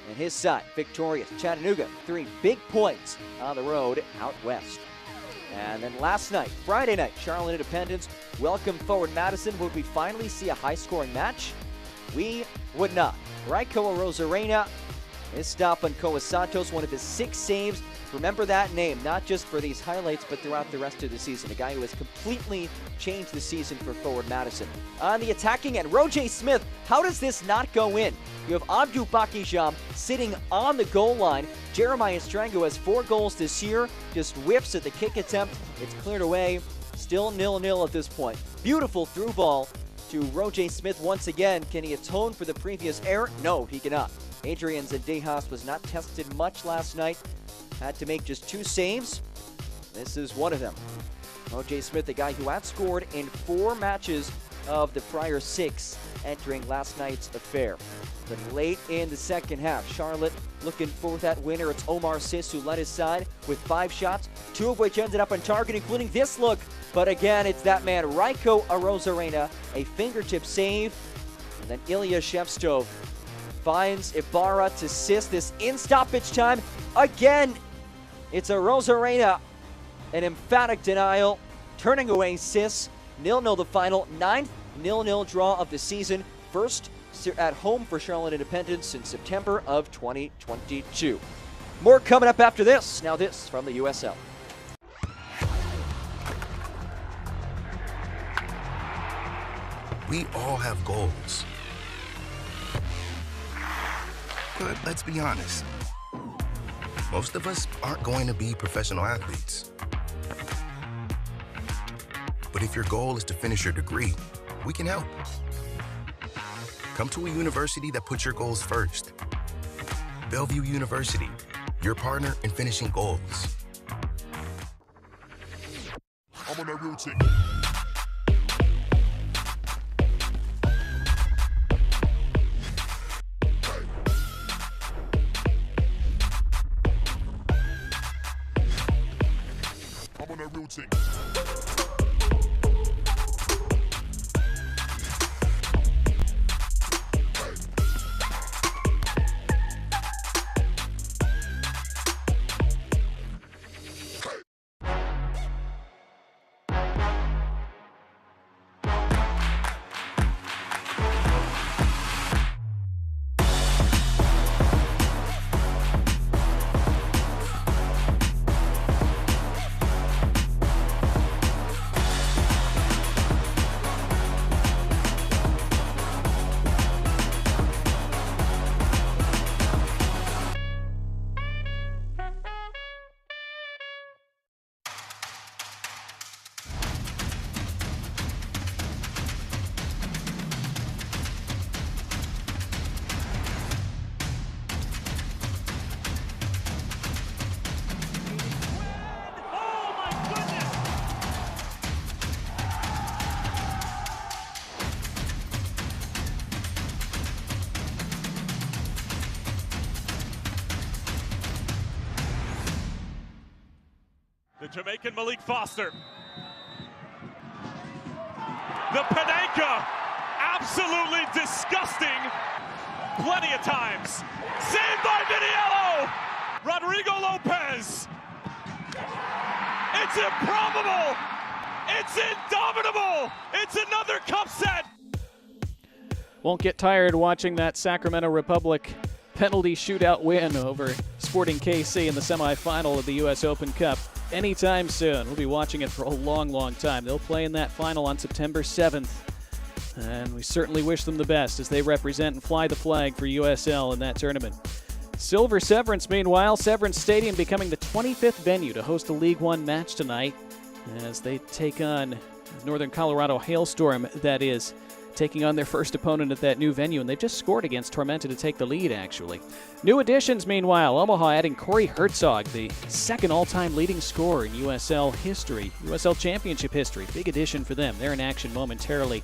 And his side, victorious. Chattanooga, 3 big points on the road out west. And then last night, Friday night, Charlotte Independence welcomed Forward Madison. Would we finally see a high-scoring match? We would not. Raiko Rosarena, his stop on Koa Santos, one of his 6 saves. Remember that name, not just for these highlights, but throughout the rest of the season. A guy who has completely changed the season for Forward Madison. On the attacking end, Roger Smith, how does this not go in? You have Abdou Bakijam sitting on the goal line. Jeremiah Strango has 4 goals this year, just whiffs at the kick attempt. It's cleared away, still 0-0 at this point. Beautiful through ball to Roger Smith once again. Can he atone for the previous error? No, he cannot. Adrian Zendejas was not tested much last night. Had to make just 2 saves. This is one of them. O.J. Smith, the guy who had scored in 4 matches of the prior 6 entering last night's affair. But late in the second half, Charlotte looking for that winner. It's Omar Sis who led his side with 5 shots, 2 of which ended up on target, including this look. But again, it's that man, Raiko Arozarena, a fingertip save. And then Ilya Shevstov finds Ibarra to Sis. This in stoppage time. Again, it's Arozarena. An emphatic denial, turning away Sis. 0-0 the final, 9th 0-0 draw of the season. First at home for Charlotte Independence in September of 2022. More coming up after this. Now this from the USL. We all have goals. But let's be honest, most of us aren't going to be professional athletes. But if your goal is to finish your degree, we can help. Come to a university that puts your goals first. Bellevue University, your partner in finishing goals. I'm on that routine. I'm on that routine. The Jamaican Malik Foster. The Panenka, absolutely disgusting, plenty of times. Saved by Viniello! Rodrigo Lopez. It's improbable! It's indomitable! It's another cup set! Won't get tired watching that Sacramento Republic penalty shootout win over Sporting KC in the semifinal of the U.S. Open Cup anytime soon. We'll be watching it for a long, long time. They'll play in that final on September 7th, and we certainly wish them the best as they represent and fly the flag for USL in that tournament. Silver Severance, meanwhile, Severance Stadium becoming the 25th venue to host a League One match tonight as they take on Northern Colorado Hailstorm, that is, taking on their first opponent at that new venue, and they've just scored against Tormenta to take the lead, actually. New additions, meanwhile, Omaha adding Corey Herzog, the second all-time leading scorer in USL history, USL Championship history. Big addition for them. They're in action momentarily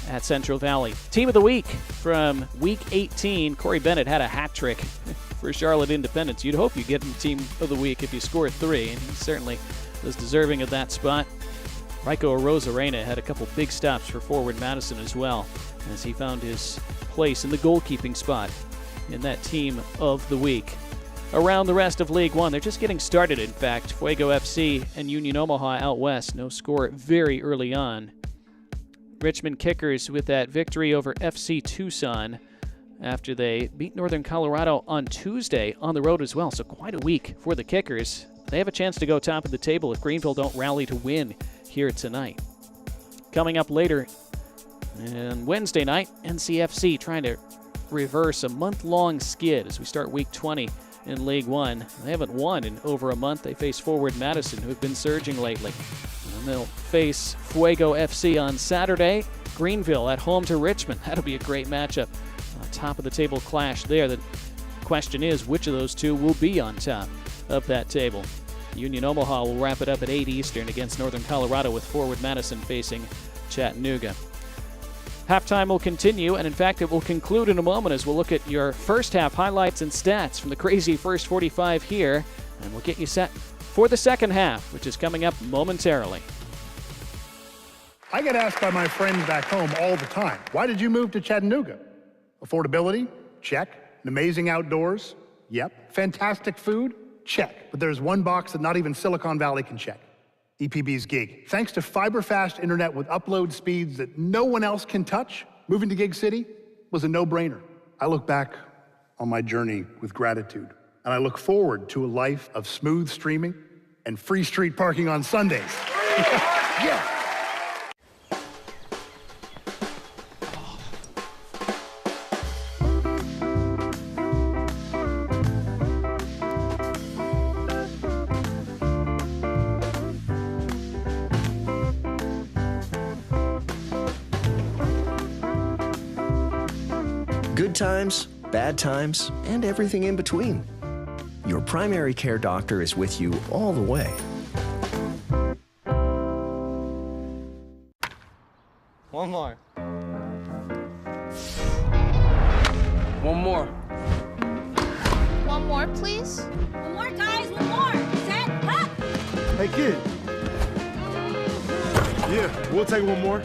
at Central Valley. Team of the Week from Week 18, Corey Bennett had a hat trick for Charlotte Independence. You'd hope you'd get him Team of the Week if you scored 3, and he certainly was deserving of that spot. Raiko Arozarena had a couple big stops for forward Madison as well, as he found his place in the goalkeeping spot in that Team of the Week. Around the rest of League One, they're just getting started, in fact. Fuego FC and Union Omaha out west. No score very early on. Richmond Kickers with that victory over FC Tucson after they beat Northern Colorado on Tuesday on the road as well. So quite a week for the Kickers. They have a chance to go top of the table if Greenville don't rally to win here tonight. Coming up later on Wednesday night, NCFC trying to reverse a month-long skid as we start Week 20 in League One. They haven't won in over a month. They face forward Madison, who have been surging lately. And they'll face Fuego FC on Saturday. Greenville at home to Richmond. That'll be a great matchup. Top of the table clash there. The question is, which of those two will be on top of that table? Union Omaha will wrap it up at 8 Eastern against Northern Colorado, with forward Madison facing Chattanooga. Halftime will continue, and in fact, it will conclude in a moment as we'll look at your first half highlights and stats from the crazy first 45 here, and we'll get you set for the second half, which is coming up momentarily. I get asked by my friends back home all the time, why did you move to Chattanooga? Affordability? Check. An amazing outdoors? Yep. Fantastic food? Check. But there's one box that not even Silicon Valley can check. EPB's gig. Thanks to fiber-fast internet with upload speeds that no one else can touch, moving to Gig City was a no-brainer. I look back on my journey with gratitude, and I look forward to a life of smooth streaming and free street parking on Sundays. Yeah. Good times, bad times, and everything in between. Your primary care doctor is with you all the way. One more. One more, please. One more, guys, one more. Set, up. Hey, kid. Yeah, we'll take one more.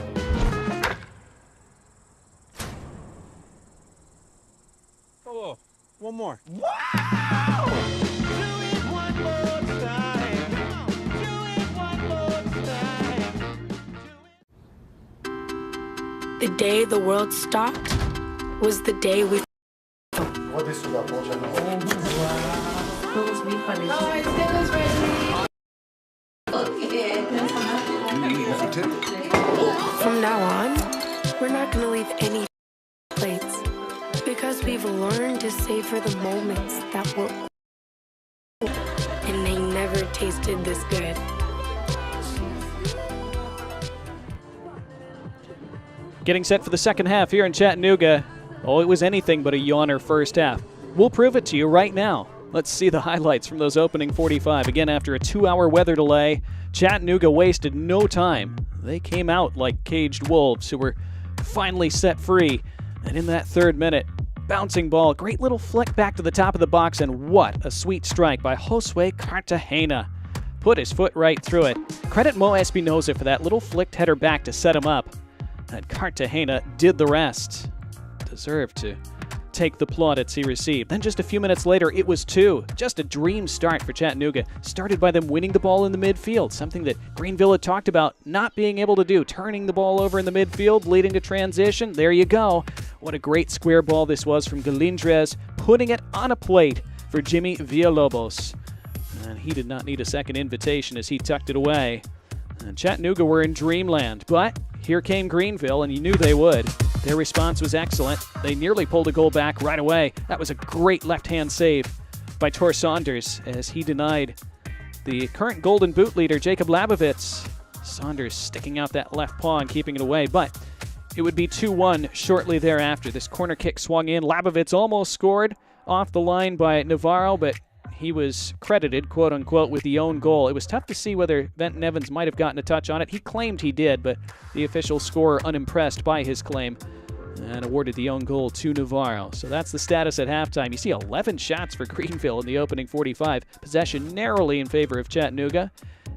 Oh, one more. Wow! Do it one more time. Do it one more time. The day the world stopped was the day we. From now on, we're not going to leave any plates because we've learned to savor the moments that were, and they never tasted this good. Getting set for the second half here in Chattanooga. Oh, it was anything but a yawner first half. We'll prove it to you right now. Let's see the highlights from those opening 45. Again, after a 2-hour weather delay, Chattanooga wasted no time. They came out like caged wolves who were finally set free. And in that third minute, bouncing ball, great little flick back to the top of the box, and what a sweet strike by Josue Cartagena. Put his foot right through it. Credit Mo Espinoza for that little flicked header back to set him up. And Cartagena did the rest. Deserved to take the plaudits he received. Then just a few minutes later, it was 2. Just a dream start for Chattanooga. Started by them winning the ball in the midfield, something that Greenville had talked about not being able to do, turning the ball over in the midfield, leading to transition. There you go. What a great square ball this was from Galindrez, putting it on a plate for Jimmy Villalobos. And he did not need a second invitation as he tucked it away. And Chattanooga were in dreamland, but here came Greenville, and you knew they would. Their response was excellent. They nearly pulled a goal back right away. That was a great left-hand save by Tor Saunders as he denied the current Golden Boot leader, Jacob Labovitz. Saunders sticking out that left paw and keeping it away, but it would be 2-1 shortly thereafter. This corner kick swung in. Labovitz almost scored off the line by Navarro, but he was credited, quote-unquote, with the own goal. It was tough to see whether Benton Evans might have gotten a touch on it. He claimed he did, but the official scorer unimpressed by his claim and awarded the own goal to Navarro. So that's the status at halftime. You see 11 shots for Greenville in the opening 45. Possession narrowly in favor of Chattanooga,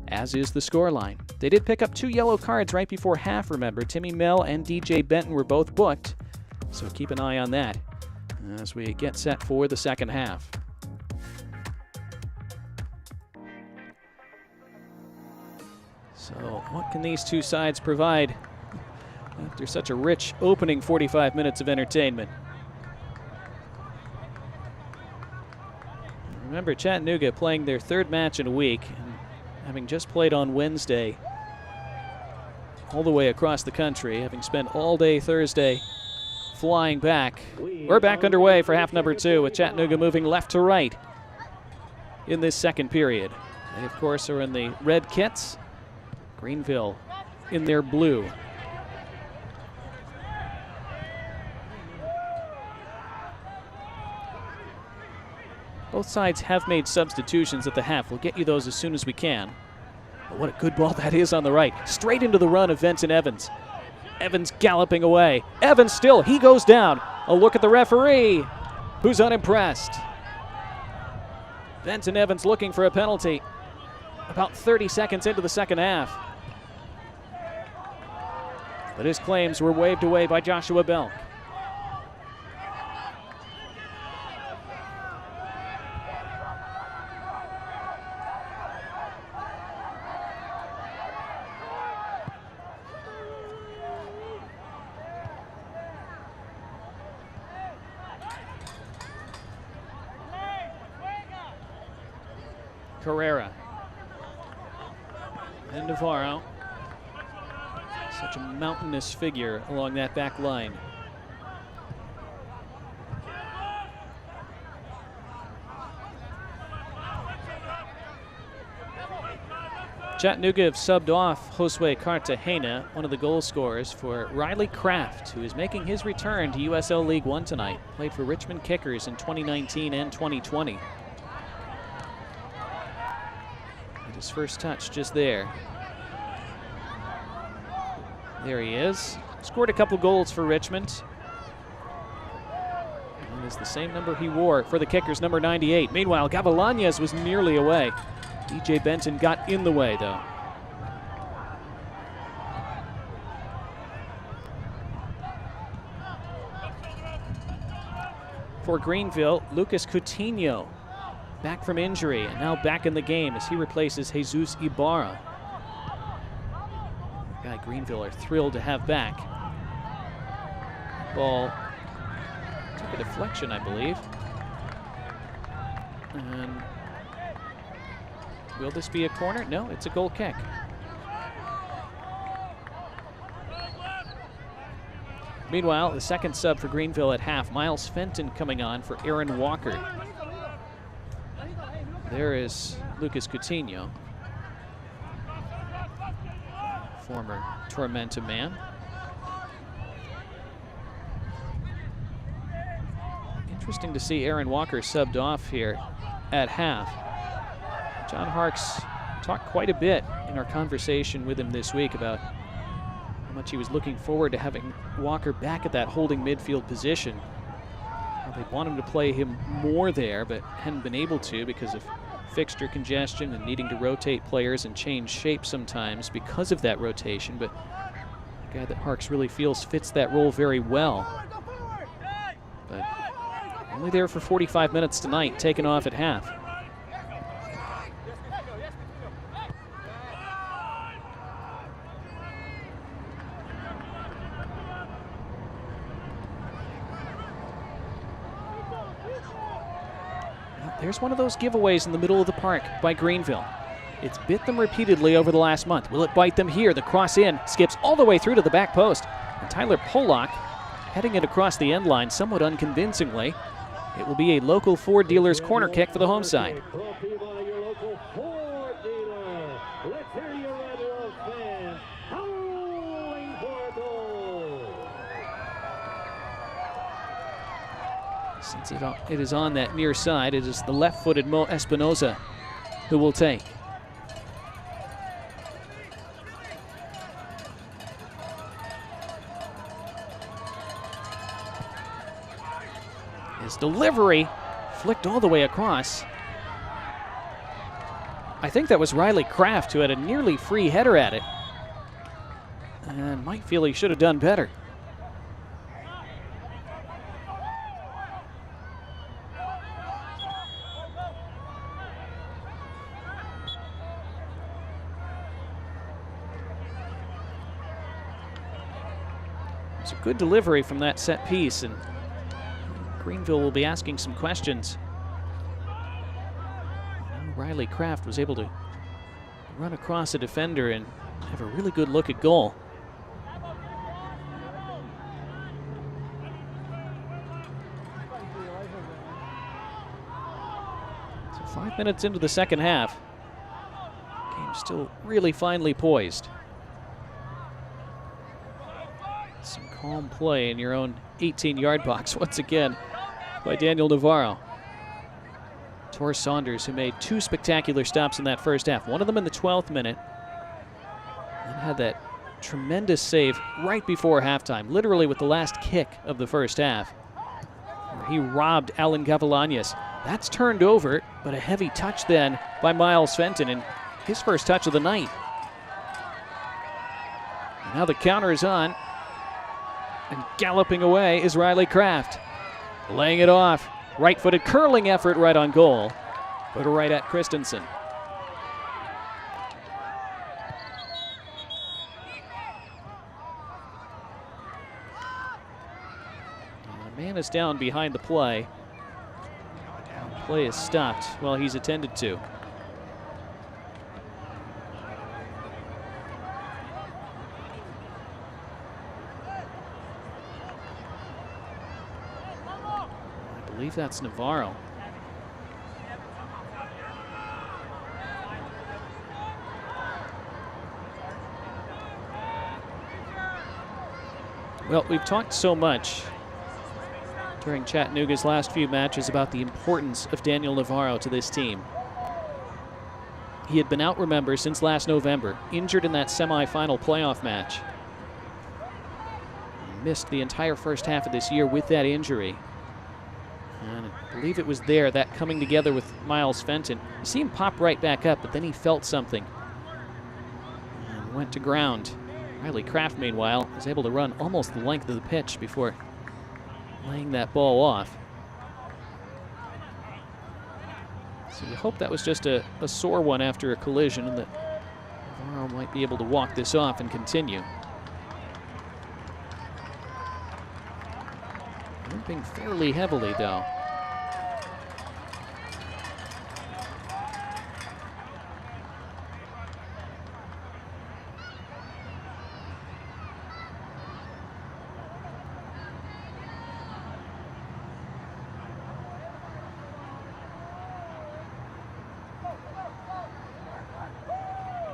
as is the scoreline. They did pick up 2 yellow cards right before half, remember. Timmy Mill and DJ Benton were both booked, so keep an eye on that as we get set for the second half. So what can these two sides provide after such a rich opening 45 minutes of entertainment? Remember, Chattanooga playing their third match in a week, and having just played on Wednesday all the way across the country, having spent all day Thursday flying back. We're back underway for half number 2 with Chattanooga moving left to right in this second period. They, of course, are in the red kits. Greenville in their blue. Both sides have made substitutions at the half. We'll get you those as soon as we can. But what a good ball that is on the right. Straight into the run of Vincent Evans. Evans galloping away. Evans still, he goes down. A look at the referee, who's unimpressed. Benton Evans looking for a penalty. About 30 seconds into the second half. But his claims were waved away by Joshua Belk. Carrera and Navarro. Such a mountainous figure along that back line. Chattanooga have subbed off Josue Cartagena, one of the goal scorers, for Riley Kraft, who is making his return to USL League One tonight. Played for Richmond Kickers in 2019 and 2020. His first touch just there. There he is. Scored a couple goals for Richmond. And it's the same number he wore for the Kickers, number 98. Meanwhile, Gavilanes was nearly away. DJ Benton got in the way, though. For Greenville, Lucas Coutinho, back from injury and now back in the game as he replaces Jesus Ibarra. The guy Greenville are thrilled to have back. Ball took a deflection, I believe. And will this be a corner? No, it's a goal kick. Meanwhile, the second sub for Greenville at half, Miles Fenton coming on for Aaron Walker. There is Lucas Coutinho, former Tormenta man. Interesting to see Aaron Walker subbed off here at half. John Harkes talked quite a bit in our conversation with him this week about how much he was looking forward to having Walker back at that holding midfield position. They want him to play him more there, but hadn't been able to because of fixture congestion and needing to rotate players and change shape sometimes because of that rotation. But a guy that Harkes really feels fits that role very well. But only there for 45 minutes tonight, taken off at half. There's one of those giveaways in the middle of the park by Greenville. It's bit them repeatedly over the last month. Will it bite them here? The cross in, skips all the way through to the back post. And Tyler Pollock heading it across the end line somewhat unconvincingly. It will be a local Ford dealer's corner kick for the home side. Since it is on that near side, it is the left-footed Mo Espinoza who will take. His delivery flicked all the way across. I think that was Riley Kraft who had a nearly free header at it. And might feel he should have done better. It's a good delivery from that set piece, and Greenville will be asking some questions. Riley Kraft was able to run across a defender and have a really good look at goal. So 5 minutes into the second half, game still really finely poised. Some calm play in your own 18-yard box once again by Daniel Navarro. Tor Saunders, who made 2 spectacular stops in that first half, one of them in the 12th minute, and had that tremendous save right before halftime, literally with the last kick of the first half, where he robbed Alan Gavilanes. That's turned over, but a heavy touch then by Miles Fenton, and his first touch of the night. And now the counter is on, and galloping away is Riley Kraft. Laying it off, right-footed curling effort right on goal, but right at Christensen. Man is down behind the play. Play is stopped while he's attended to. I believe that's Navarro. Well, we've talked so much during Chattanooga's last few matches about the importance of Daniel Navarro to this team. He had been out, remember, since last November, injured in that semifinal playoff match. He missed the entire first half of this year with that injury. And I believe it was there, that coming together with Miles Fenton. You see him pop right back up, but then he felt something and went to ground. Riley Kraft, meanwhile, was able to run almost the length of the pitch before laying that ball off. So you hope that was just a sore one after a collision and that Navarro might be able to walk this off and continue. Limping fairly heavily, though.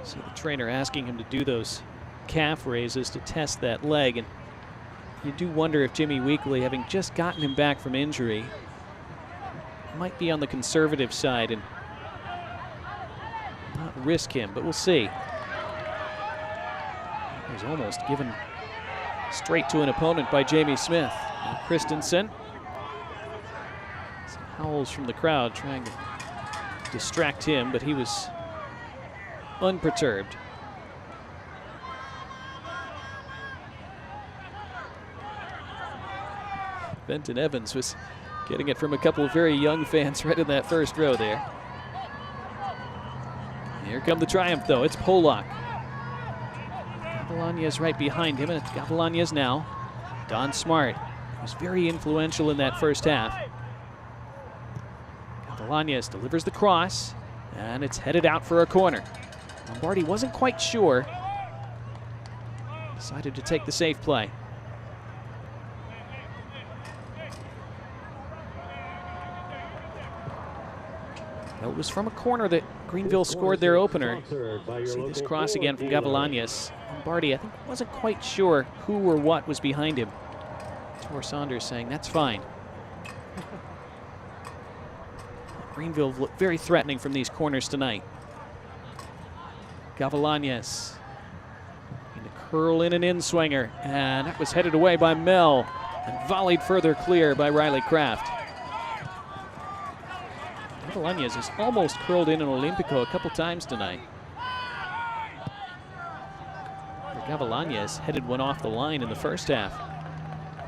So the trainer asking him to do those calf raises to test that leg, and you do wonder if Jimmy Weekley, having just gotten him back from injury, might be on the conservative side and not risk him, but we'll see. He was almost given straight to an opponent by Jamie Smith. And Christensen. Some howls from the crowd trying to distract him, but he was unperturbed. Benton Evans was getting it from a couple of very young fans right in that first row there. Here come the Triumph, though. It's Polak. Gavilanes right behind him, and it's Gavilanes now. Don Smart was very influential in that first half. Gavilanes delivers the cross, and it's headed out for a corner. Lombardi wasn't quite sure. Decided to take the safe play. Well, it was from a corner that Greenville scored their opener. See this cross again from Gavilanes. Lombardi, I think, wasn't quite sure who or what was behind him. Tor Saunders saying, that's fine. Greenville looked very threatening from these corners tonight. Gavilanes in a curl in and in swinger, and that was headed away by Mel and volleyed further clear by Riley Kraft. Gavilanes has almost curled in an Olympico a couple times tonight. Gavilanes headed one off the line in the first half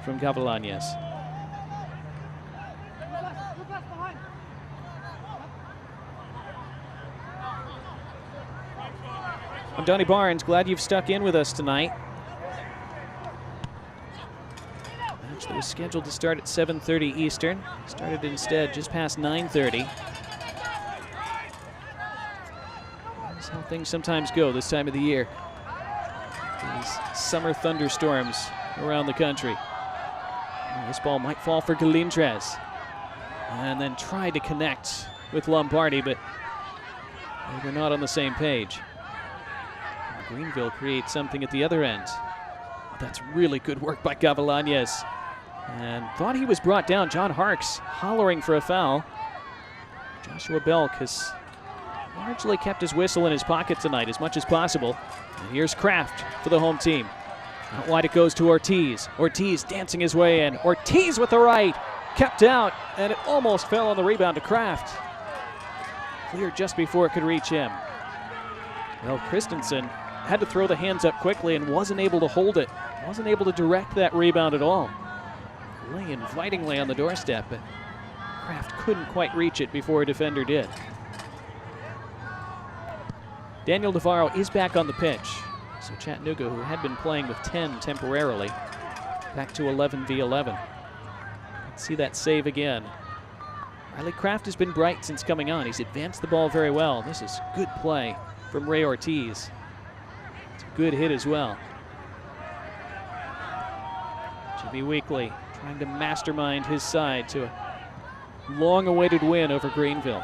from Gavilanes. I'm Donnie Barnes, glad you've stuck in with us tonight. Match that was scheduled to start at 7:30 Eastern. Started instead just past 9:30. That's how things sometimes go this time of the year. These summer thunderstorms around the country. This ball might fall for Galindrez. And then tried to connect with Lombardi, but they were not on the same page. Greenville creates something at the other end. That's really good work by Gavilanes. And thought he was brought down. John Harks hollering for a foul. Joshua Belk has largely kept his whistle in his pocket tonight as much as possible. And here's Kraft for the home team. Out wide it goes to Ortiz. Ortiz dancing his way in. Ortiz with the right. Kept out, and it almost fell on the rebound to Kraft. Cleared just before it could reach him. Well, Christensen had to throw the hands up quickly and wasn't able to hold it. Wasn't able to direct that rebound at all. Lay invitingly on the doorstep, but Kraft couldn't quite reach it before a defender did. Daniel Navarro is back on the pitch. So Chattanooga, who had been playing with 10 temporarily, back to 11 v 11. Let's see that save again. Riley Kraft has been bright since coming on. He's advanced the ball very well. This is good play from Ray Ortiz. It's a good hit as well. Jimmy Weekly trying to mastermind his side to a long-awaited win over Greenville.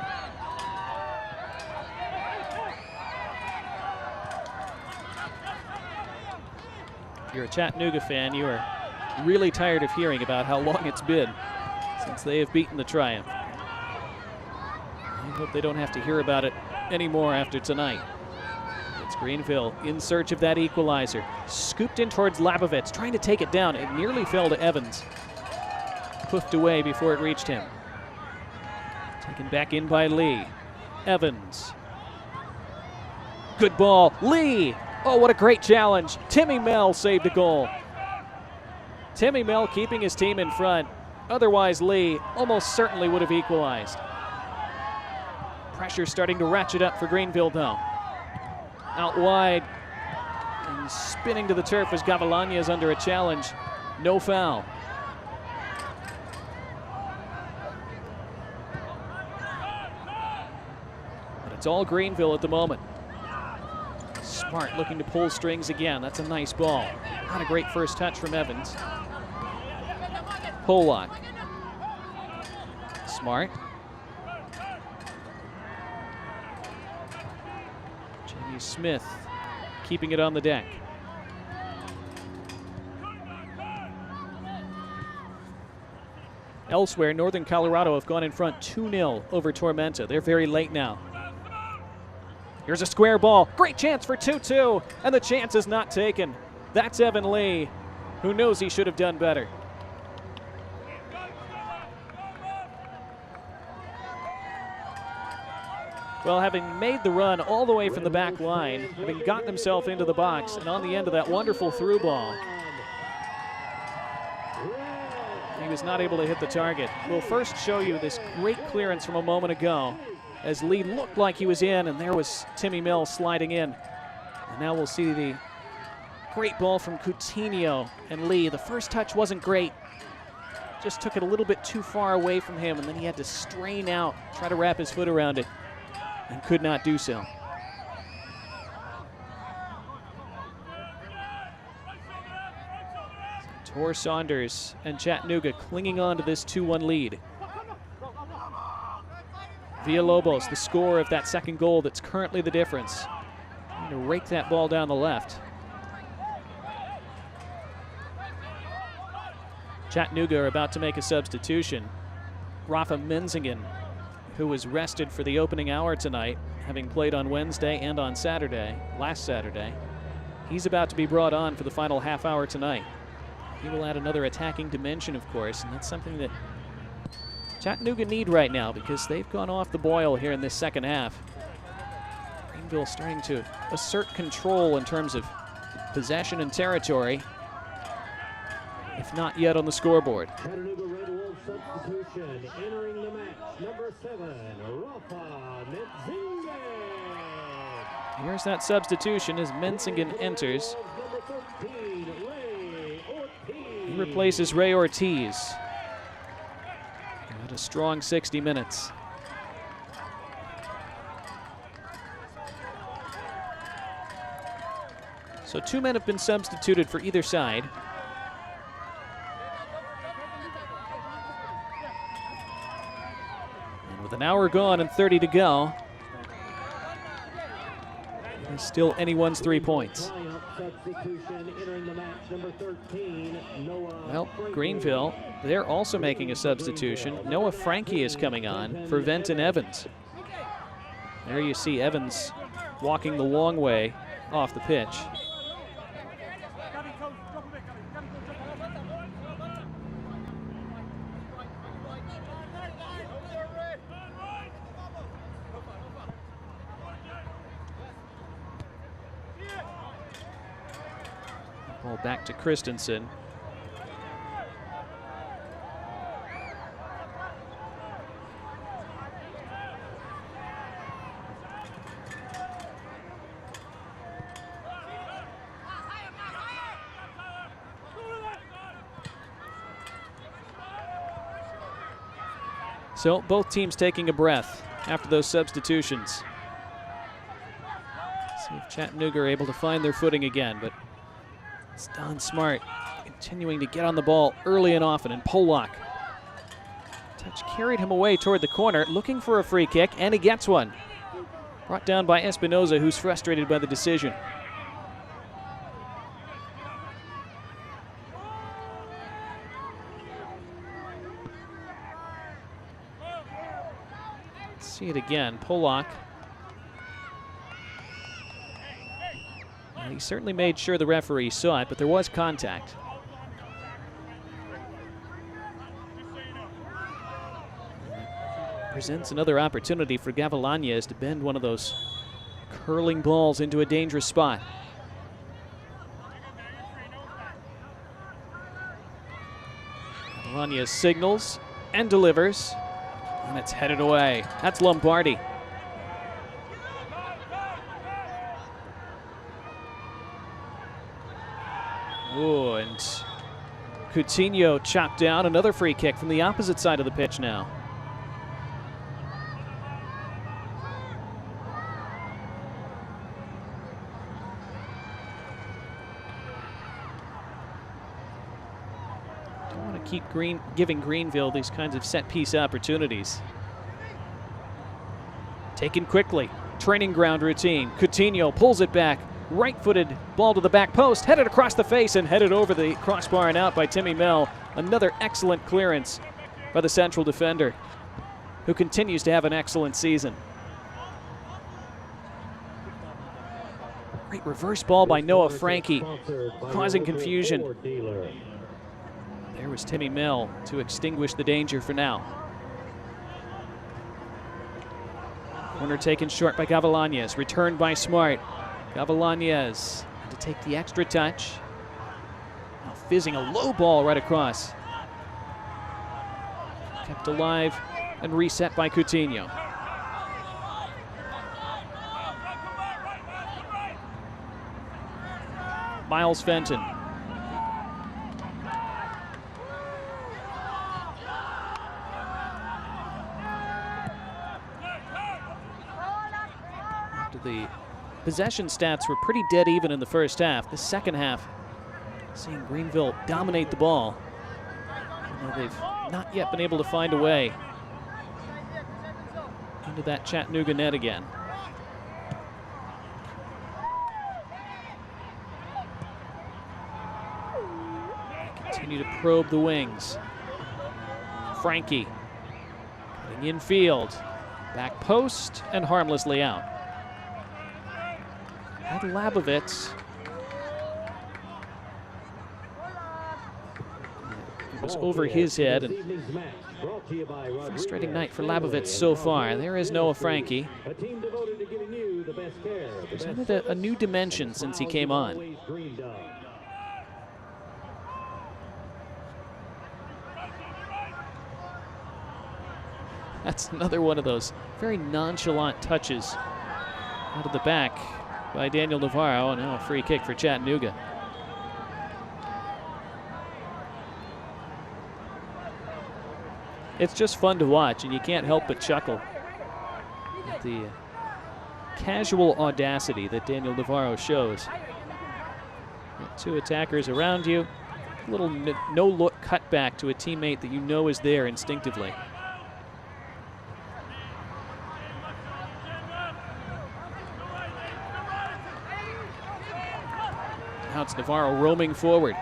If you're a Chattanooga fan, you are really tired of hearing about how long it's been since they have beaten the Triumph. I hope they don't have to hear about it anymore after tonight. It's Greenville in search of that equalizer. Scooped in towards Labovitz, trying to take it down. It nearly fell to Evans. Poofed away before it reached him. Taken back in by Lee. Evans. Good ball. Lee! Oh, what a great challenge. Timmy Mell saved the goal. Timmy Mell keeping his team in front. Otherwise, Lee almost certainly would have equalized. Pressure starting to ratchet up for Greenville, though. Out wide and spinning to the turf as Gavilanes under a challenge. No foul. But it's all Greenville at the moment. Smart looking to pull strings again. That's a nice ball. Not a great first touch from Evans. Pollock. Smart. Jamie Smith keeping it on the deck. Elsewhere, Northern Colorado have gone in front 2-0 over Tormenta. They're very late now. Here's a square ball. Great chance for 2-2, and the chance is not taken. That's Evan Lee, who knows he should have done better. Well, having made the run all the way from the back line, having gotten himself into the box, and on the end of that wonderful through ball, he was not able to hit the target. We'll first show you this great clearance from a moment ago as Lee looked like he was in, and there was Timmy Mills sliding in. And now we'll see the great ball from Coutinho and Lee. The first touch wasn't great. Just took it a little bit too far away from him, and then he had to strain out, try to wrap his foot around it, and could not do so. Tor Saunders and Chattanooga clinging on to this 2-1 lead. Villalobos, the scorer of that second goal that's currently the difference. Trying to rake that ball down the left. Chattanooga are about to make a substitution. Rafa Menzingen, who was rested for the opening hour tonight, having played on Wednesday and on Saturday, last Saturday. He's about to be brought on for the final half hour tonight. He will add another attacking dimension, of course, and that's something that Chattanooga need right now because they've gone off the boil here in this second half. Greenville starting to assert control in terms of possession and territory, if not yet on the scoreboard. Chattanooga Red Wolves substitution entering the match, number 7, Rafa Menzingen. Here's that substitution as Menzingen enters. He replaces Ray Ortiz. Had a strong 60 minutes. So 2 men have been substituted for either side. And with an hour gone and 30 to go, it is still anyone's 3 points. Well, Greenville, they're also making a substitution. Noah Frankie is coming on for Venton Evans. There you see Evans walking the long way off the pitch. Ball back to Christensen. So both teams taking a breath after those substitutions. See if Chattanooga are able to find their footing again, but it's Don Smart continuing to get on the ball early and often, and Polak. Touch carried him away toward the corner, looking for a free kick, and he gets one. Brought down by Espinoza, who's frustrated by the decision. See it again, Polak. He certainly made sure the referee saw it, but there was contact. Presents another opportunity for Gavilanes to bend one of those curling balls into a dangerous spot. Gavilanes signals and delivers, and it's headed away. That's Lombardi. Oh, and Coutinho chopped down. Another free kick from the opposite side of the pitch now. Don't want to keep giving Greenville these kinds of set-piece opportunities. Taken quickly. Training ground routine. Coutinho pulls it back. Right-footed ball to the back post, headed across the face and headed over the crossbar and out by Timmy Mell. Another excellent clearance by the central defender, who continues to have an excellent season. Great reverse ball by Noah Frankie, causing confusion. There was Timmy Mell to extinguish the danger for now. Corner taken short by Gavilanes, returned by Smart. Gavilanes had to take the extra touch. Now fizzing a low ball right across. Kept alive and reset by Coutinho. Miles Fenton. After the possession stats were pretty dead even in the first half. The second half, seeing Greenville dominate the ball. Although they've not yet been able to find a way into that Chattanooga net again. They continue to probe the wings. Frankie cutting infield. Back post and harmlessly out. Had Labovitz. It was over his head, and frustrating night for Labovitz so far. There is Noah Frankie. Presented a new dimension since he came on. That's another one of those very nonchalant touches out of the back by Daniel Navarro, and now a free kick for Chattanooga. It's just fun to watch, and you can't help but chuckle at the casual audacity that Daniel Navarro shows. Got two attackers around you, a little no-look cutback to a teammate that you know is there instinctively. Now it's Navarro roaming forward.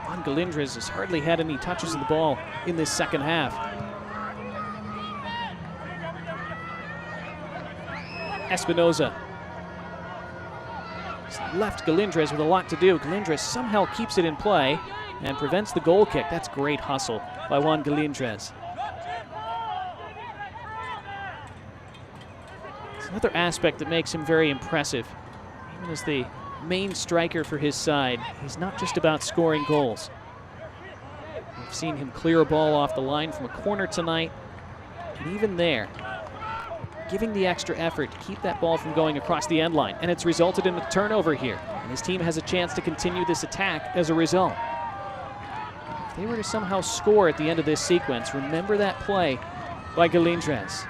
Juan Galindres has hardly had any touches of the ball in this second half. Espinoza. Left Galindres with a lot to do. Galindres somehow keeps it in play and prevents the goal kick. That's great hustle by Juan Galindres. It's another aspect that makes him very impressive. Even as the main striker for his side, he's not just about scoring goals. We've seen him clear a ball off the line from a corner tonight, and even there, giving the extra effort to keep that ball from going across the end line, and it's resulted in a turnover here, and his team has a chance to continue this attack as a result. If they were to somehow score at the end of this sequence, remember that play by Galindres.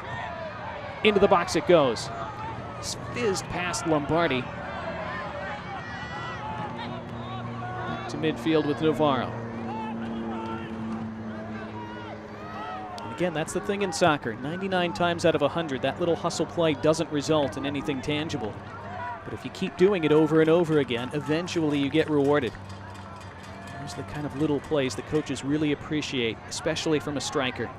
Into the box it goes. It's fizzed past Lombardi. Back to midfield with Navarro. And again, that's the thing in soccer. 99 times out of 100, that little hustle play doesn't result in anything tangible. But if you keep doing it over and over again, eventually you get rewarded. Those are the kind of little plays that coaches really appreciate, especially from a striker.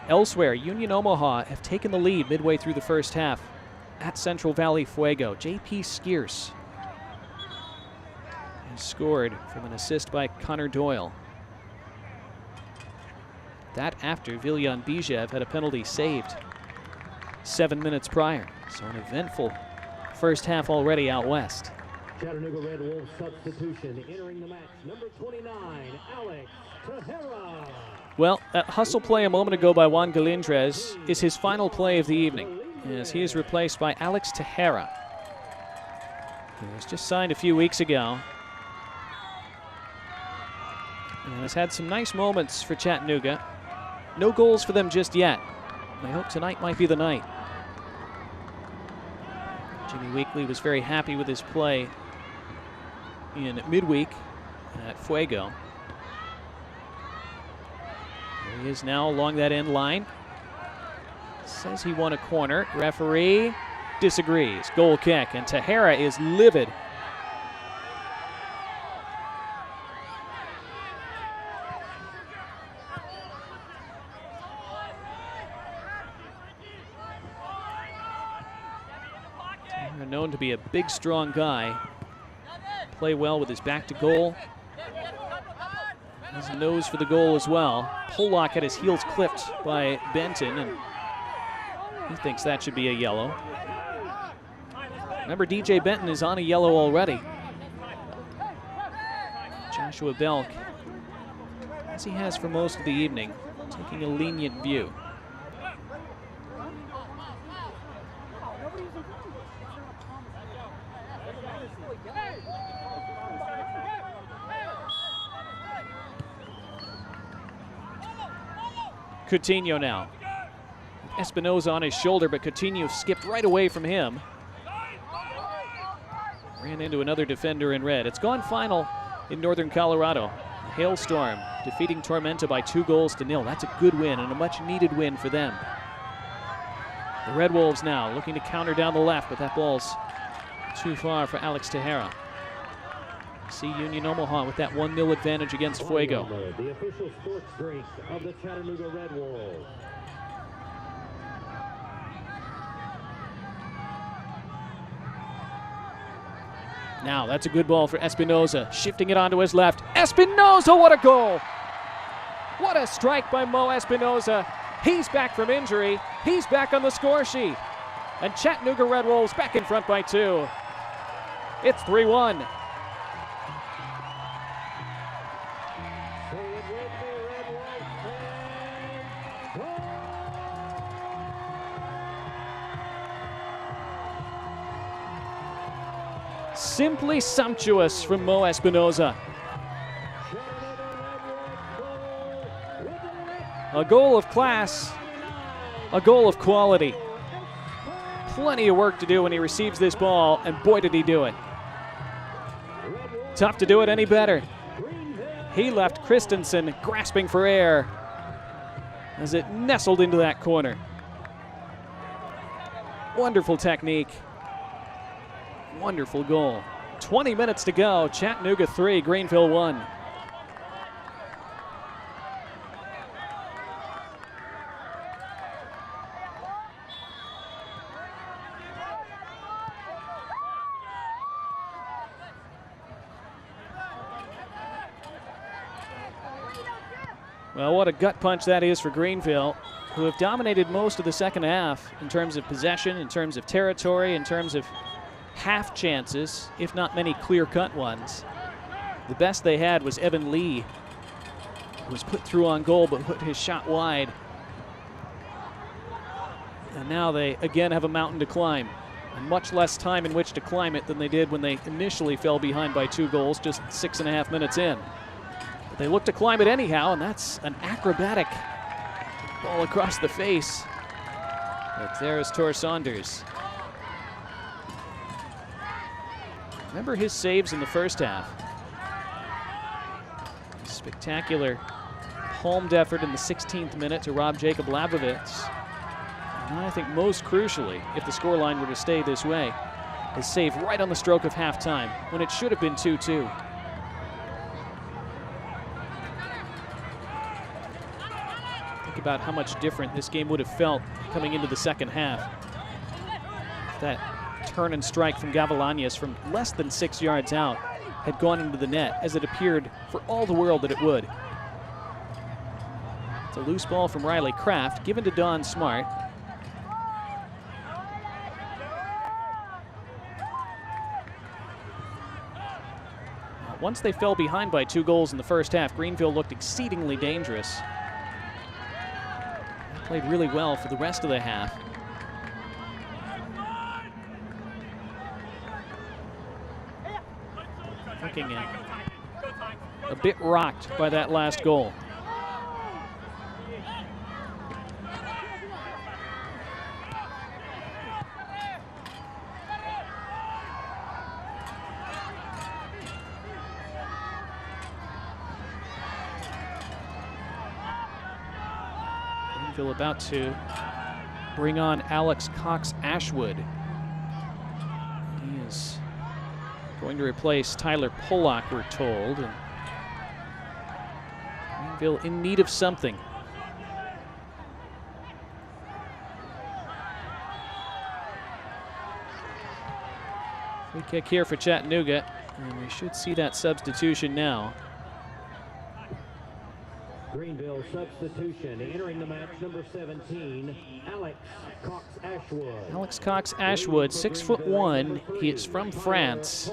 Elsewhere, Union Omaha have taken the lead midway through the first half at Central Valley Fuego. J.P. Skierce has scored from an assist by Connor Doyle. That after Viljan Bijev had a penalty saved 7 minutes prior. So an eventful first half already out west. Chattanooga Red Wolves substitution entering the match, number 29, Alex Tejera. Well, that hustle play a moment ago by Juan Galindres is his final play of the evening, as he is replaced by Alex Tejera, who was just signed a few weeks ago and has had some nice moments for Chattanooga. No goals for them just yet. I hope tonight might be the night. Jimmy Weekly was very happy with his play in midweek at Fuego. There he is now along that end line. Says he won a corner. Referee disagrees. Goal kick, and Tejera is livid. Tejera, known to be a big, strong guy. Play well with his back to goal. Has a nose for the goal as well. Pollock had his heels clipped by Benton, and he thinks that should be a yellow. Remember, DJ Benton is on a yellow already. Joshua Belk, as he has for most of the evening, taking a lenient view. Coutinho now. Espinoza on his shoulder, but Coutinho skipped right away from him. Ran into another defender in red. It's gone final in Northern Colorado. Hailstorm defeating Tormenta by 2-0. That's a good win and a much needed win for them. The Red Wolves now looking to counter down the left, but that ball's too far for Alex Tejera. See Union Omaha with that 1-0 advantage against Fuego. The official sports drink of the Chattanooga Red Wolves. Now that's a good ball for Espinoza, shifting it onto his left. Espinoza, what a goal! What a strike by Mo Espinoza. He's back from injury. He's back on the score sheet. And Chattanooga Red Wolves back in front by 2. It's 3-1. Simply sumptuous from Mo Espinoza. A goal of class, a goal of quality. Plenty of work to do when he receives this ball, and boy did he do it. Tough to do it any better. He left Christensen grasping for air as it nestled into that corner. Wonderful technique. Wonderful goal. 20 minutes to go. Chattanooga 3, Greenville 1. Well, what a gut punch that is for Greenville, who have dominated most of the second half in terms of possession, in terms of territory, in terms of half chances, if not many clear-cut ones. The best they had was Evan Lee, who was put through on goal but put his shot wide. And now they again have a mountain to climb, and much less time in which to climb it than they did when they initially fell behind by 2 goals just 6.5 minutes in. But they look to climb it anyhow, and that's an acrobatic ball across the face. But there is Tor Saunders. Remember his saves in the first half. Spectacular palmed effort in the 16th minute to rob Jacob Labovitz. And I think most crucially, if the scoreline were to stay this way, his save right on the stroke of halftime when it should have been 2-2. Think about how much different this game would have felt coming into the second half. That turn and strike from Gavilanes from less than 6 yards out had gone into the net, as it appeared for all the world that it would. It's a loose ball from Riley Kraft, given to Don Smart. Once they fell behind by 2 goals in the first half, Greenville looked exceedingly dangerous. They played really well for the rest of the half. Looking a bit rocked by that last goal. Greenville about to bring on Alex Cox-Ashwood. He is going to replace Tyler Pollock, we're told. And Greenville in need of something. Free kick here for Chattanooga, and we should see that substitution now. Greenville substitution, entering the match, number 17, Alex Cox-Ashwood. Alex Cox-Ashwood, 6'1". He is from France.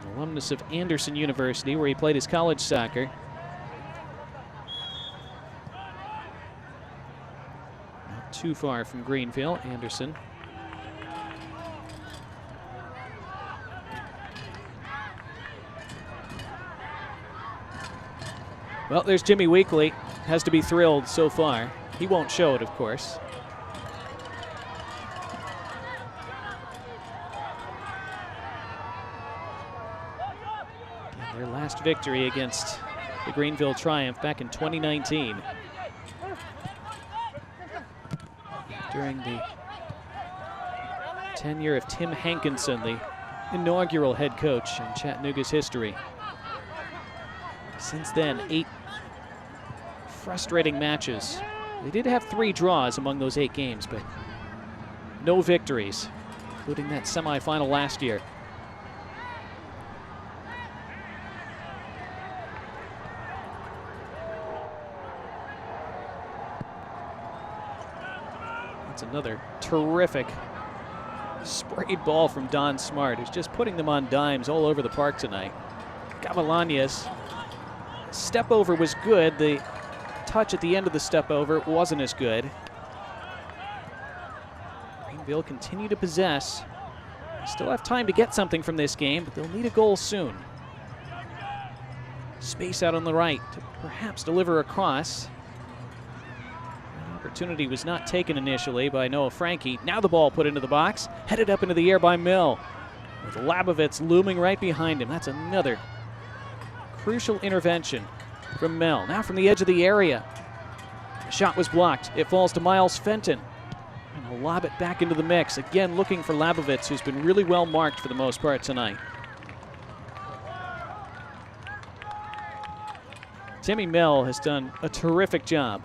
An alumnus of Anderson University, where he played his college soccer. Not too far from Greenville, Anderson. Well, there's Jimmy Weekly. Has to be thrilled so far. He won't show it, of course. And their last victory against the Greenville Triumph back in 2019. During the tenure of Tim Hankinson, the inaugural head coach in Chattanooga's history. Since then, 8 frustrating matches. They did have 3 draws among those 8 games, but no victories, including that semifinal last year. That's another terrific sprayed ball from Don Smart, who's just putting them on dimes all over the park tonight. Gavilanes. Step over was good. The touch at the end of the step over wasn't as good. Greenville continue to possess. Still have time to get something from this game, but they'll need a goal soon. Space out on the right to perhaps deliver a cross. That opportunity was not taken initially by Noah Frankie. Now the ball put into the box, headed up into the air by Mill, with Labovitz looming right behind him. That's another crucial intervention from Mel. Now from the edge of the area. The shot was blocked. It falls to Miles Fenton. And he'll lob it back into the mix. Again, looking for Labovitz, who's been really well marked for the most part tonight. Timmy Mel has done a terrific job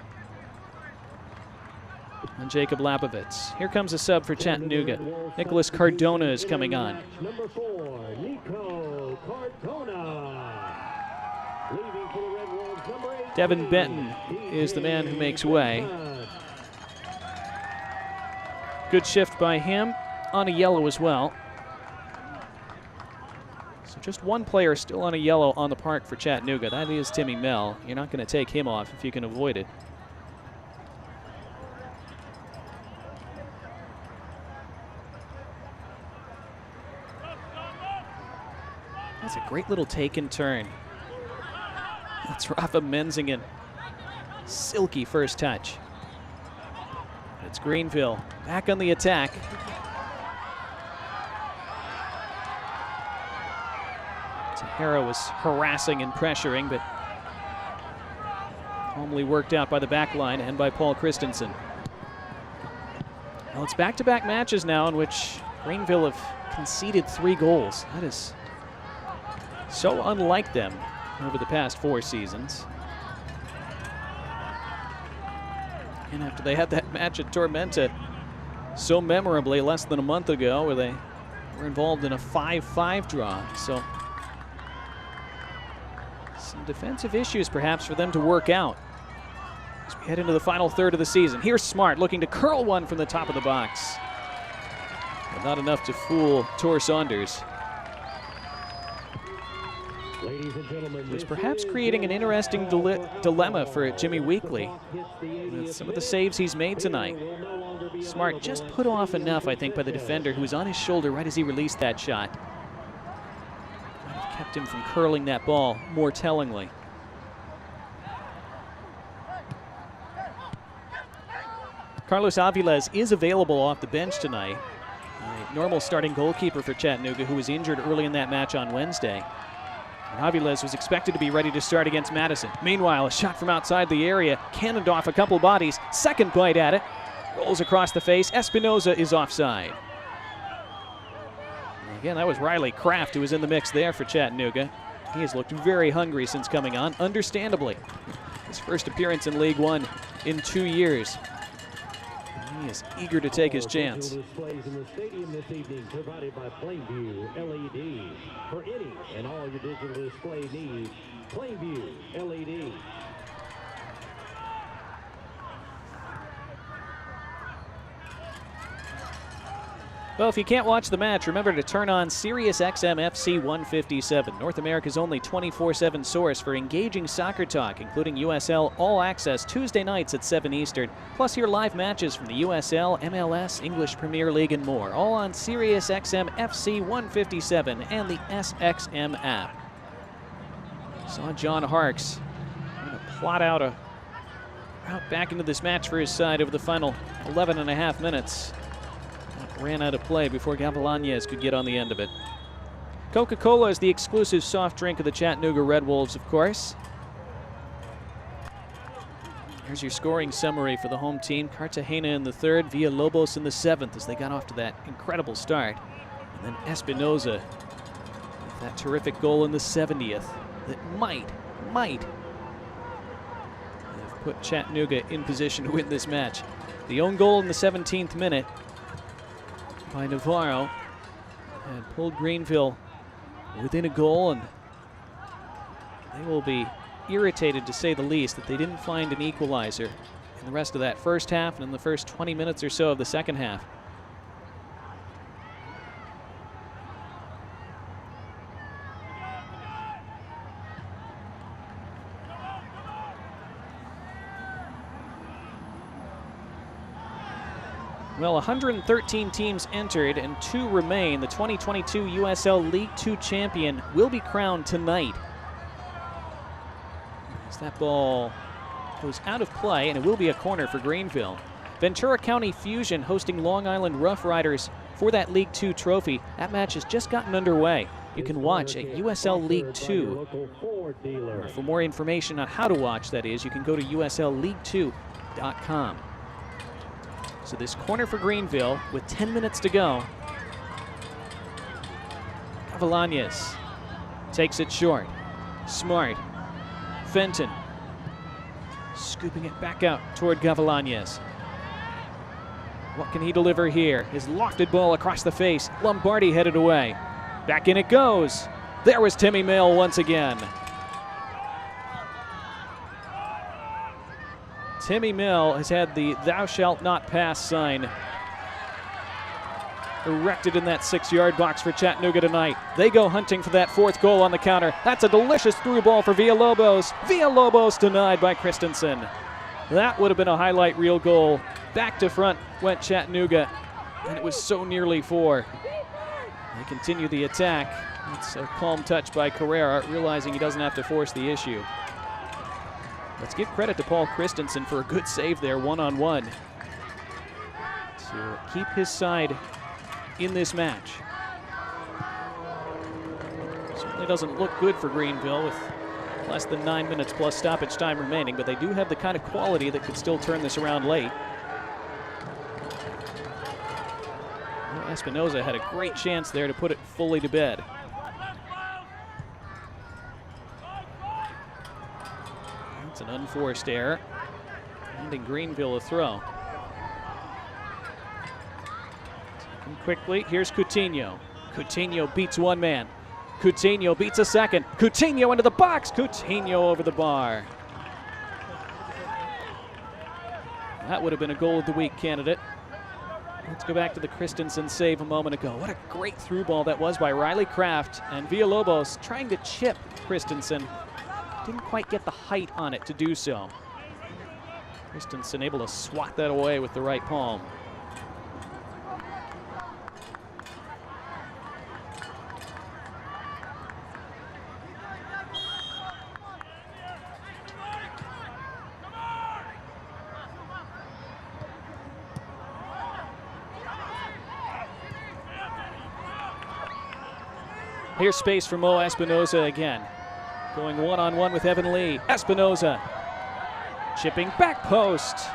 on Jacob Labovitz. Here comes a sub for Chattanooga. Nicholas Cardona is coming on. Number 4, Nico Leaving for the Red Wolves, number 18. Devin Benton is the man who makes way. Good shift by him, on a yellow as well. So just one player still on a yellow on the park for Chattanooga. That is Timmy Mell. You're not going to take him off if you can avoid it. That's a great little take and turn. That's Rafa Menzingen. Silky first touch. It's Greenville back on the attack. Tahara was harassing and pressuring, but calmly worked out by the back line and by Paul Christensen. Well, it's back-to-back matches now in which Greenville have conceded 3 goals. That is so unlike them over the past 4 seasons. And after they had that match at Tormenta so memorably less than a month ago where they were involved in a 5-5 draw. So some defensive issues perhaps for them to work out as we head into the final third of the season. Here's Smart looking to curl one from the top of the box. But not enough to fool Tor Saunders. Ladies and gentlemen, Was perhaps creating an interesting dilemma for Jimmy Weekly with some of the saves he's made tonight. Smart just put off enough, I think, by the defender who was on his shoulder right as he released that shot. Might have kept him from curling that ball more tellingly. Carlos Aviles is available off the bench tonight. A normal starting goalkeeper for Chattanooga who was injured early in that match on Wednesday. Aviles was expected to be ready to start against Madison. Meanwhile, a shot from outside the area, cannoned off a couple bodies. Second bite at it, rolls across the face. Espinoza is offside. And again, that was Riley Kraft who was in the mix there for Chattanooga. He has looked very hungry since coming on, understandably. His first appearance in League One in 2 years. He is eager to take his chance. Displays in the stadium this evening provided by Plainview LED. For any and all your digital display needs, Plainview LED. Well, if you can't watch the match, remember to turn on Sirius XM FC 157, North America's only 24/7 source for engaging soccer talk, including USL All Access Tuesday nights at 7 Eastern, plus hear live matches from the USL, MLS, English Premier League, and more, all on Sirius XM FC 157 and the SXM app. Saw John Harkes going to plot out a route back into this match for his side over the final 11 and a half minutes. Ran out of play before Gavilanes could get on the end of it. Coca-Cola is the exclusive soft drink of the Chattanooga Red Wolves, of course. Here's your scoring summary for the home team. Cartagena in the 3rd, Villalobos in the 7th as they got off to that incredible start. And then Espinoza with that terrific goal in the 70th that might have put Chattanooga in position to win this match. The own goal in the 17th minute by Navarro and pulled Greenville within a goal, and they will be irritated, to say the least, that they didn't find an equalizer in the rest of that first half and in the first 20 minutes or so of the second half. Well, 113 teams entered and 2 remain. The 2022 USL League 2 champion will be crowned tonight. As that ball goes out of play, and it will be a corner for Greenville. Ventura County Fusion hosting Long Island Rough Riders for that League 2 trophy. That match has just gotten underway. You can watch at USL League 2. For more information on how to watch, that is, you can go to USLLeague2.com. So this corner for Greenville with 10 minutes to go. Gavilanes takes it short. Smart. Fenton scooping it back out toward Gavilanes. What can he deliver here? His lofted ball across the face. Lombardi headed away. Back in it goes. There was Timmy Mail once again. Timmy Mill has had the "thou shalt not pass" sign erected in that 6-yard box for Chattanooga tonight. They go hunting for that 4th goal on the counter. That's a delicious through ball for Villalobos. Villalobos denied by Christensen. That would have been a highlight reel goal. Back to front went Chattanooga, and it was so nearly 4. They continue the attack. It's a calm touch by Carrera, realizing he doesn't have to force the issue. Let's give credit to Paul Christensen for a good save there, one-on-one, to keep his side in this match. Certainly doesn't look good for Greenville with less than 9 minutes plus stoppage time remaining, but they do have the kind of quality that could still turn this around late. Well, Espinoza had a great chance there to put it fully to bed. It's an unforced error, handing Greenville a throw. Taken quickly, here's Coutinho. Coutinho beats one man. Coutinho beats a second. Coutinho into the box. Coutinho over the bar. That would have been a goal of the week candidate. Let's go back to the Christensen save a moment ago. What a great through ball that was by Riley Kraft, and Villalobos trying to chip Christensen. Didn't quite get the height on it to do so. Christensen able to swat that away with the right palm. Here's space for Mo Espinoza again. Going one-on-one with Evan Lee. Espinoza chipping back post.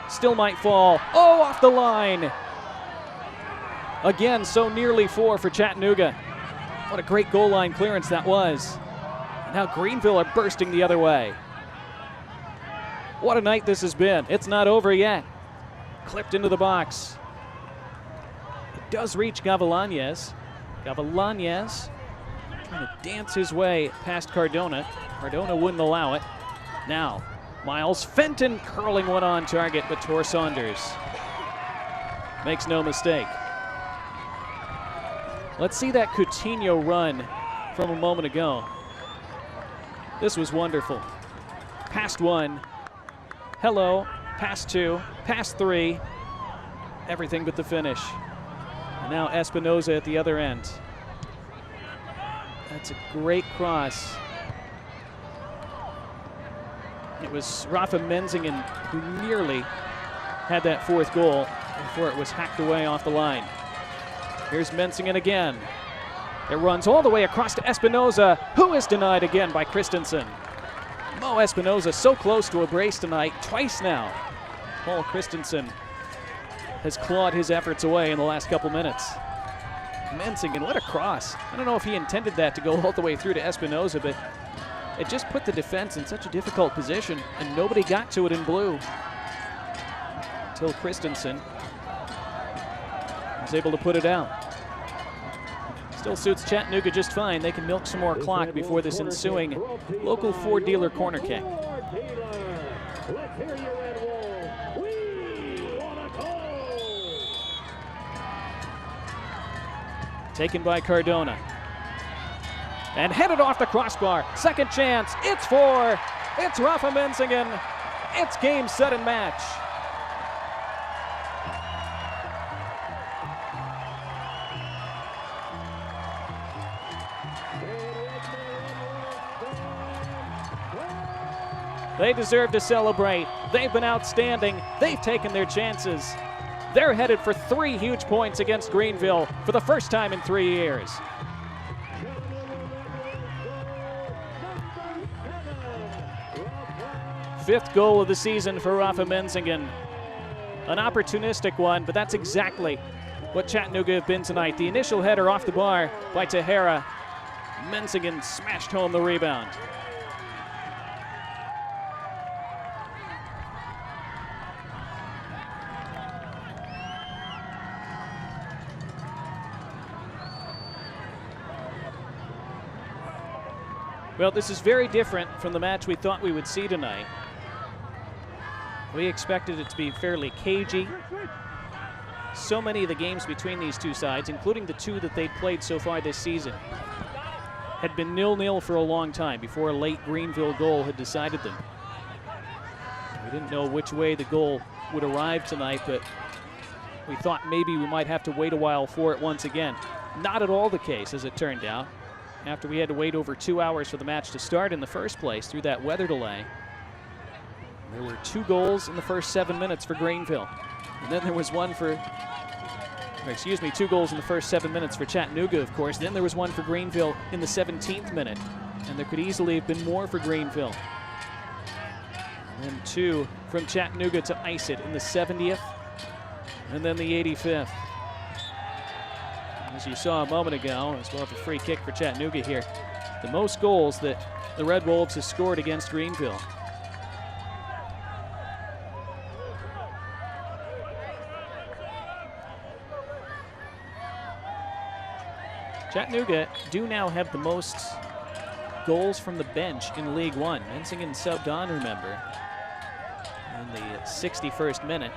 Still might fall. Oh, off the line. Again, so nearly 4 for Chattanooga. What a great goal line clearance that was. Now Greenville are bursting the other way. What a night this has been. It's not over yet. Clipped into the box. It does reach Gavilanes. Gavilanes trying to dance his way past Cardona. Cardona wouldn't allow it. Now, Miles Fenton curling one on target, but Tor Saunders makes no mistake. Let's see that Coutinho run from a moment ago. This was wonderful. Past 1. Hello. Past 2. Past 3. Everything but the finish. And now Espinoza at the other end. That's a great cross. It was Rafa Menzingen who nearly had that 4th goal before it was hacked away off the line. Here's Menzingen again. It runs all the way across to Espinoza, who is denied again by Christensen. Mo Espinoza so close to a brace tonight, twice now. Paul Christensen has clawed his efforts away in the last couple minutes. Menzingen, what a cross. I don't know if he intended that to go all the way through to Espinoza, but it just put the defense in such a difficult position, and nobody got to it in blue until Christensen was able to put it out. Still suits Chattanooga just fine. They can milk some more clock before this ensuing local Ford dealer corner kick. Let's hear you, Red Wolves. We want a goal. Taken by Cardona. And headed off the crossbar. Second chance. It's 4. It's Rafa Menzingen. It's game, set, and match. They deserve to celebrate. They've been outstanding. They've taken their chances. They're headed for 3 huge points against Greenville for the first time in 3 years. Fifth goal of the season for Rafa Menzingen. An opportunistic one, but that's exactly what Chattanooga have been tonight. The initial header off the bar by Tejera. Menzingen smashed home the rebound. Well, this is very different from the match we thought we would see tonight. We expected it to be fairly cagey. So many of the games between these two sides, including the two that they'd played so far this season, had been 0-0 for a long time before a late Greenville goal had decided them. We didn't know which way the goal would arrive tonight, but we thought maybe we might have to wait a while for it once again. Not at all the case, as it turned out. After we had to wait over 2 hours for the match to start in the first place through that weather delay. There were 2 goals in the first 7 minutes for Greenville. And then there was one for, 2 goals in the first 7 minutes for Chattanooga, of course. Then there was one for Greenville in the 17th minute. And there could easily have been more for Greenville. And then 2 from Chattanooga to ice it in the 70th. And then the 85th. As you saw a moment ago, as well as a free kick for Chattanooga here, the most goals that the Red Wolves have scored against Greenville. Chattanooga do now have the most goals from the bench in League One. Menzingen subbed on, remember, in the 61st minute.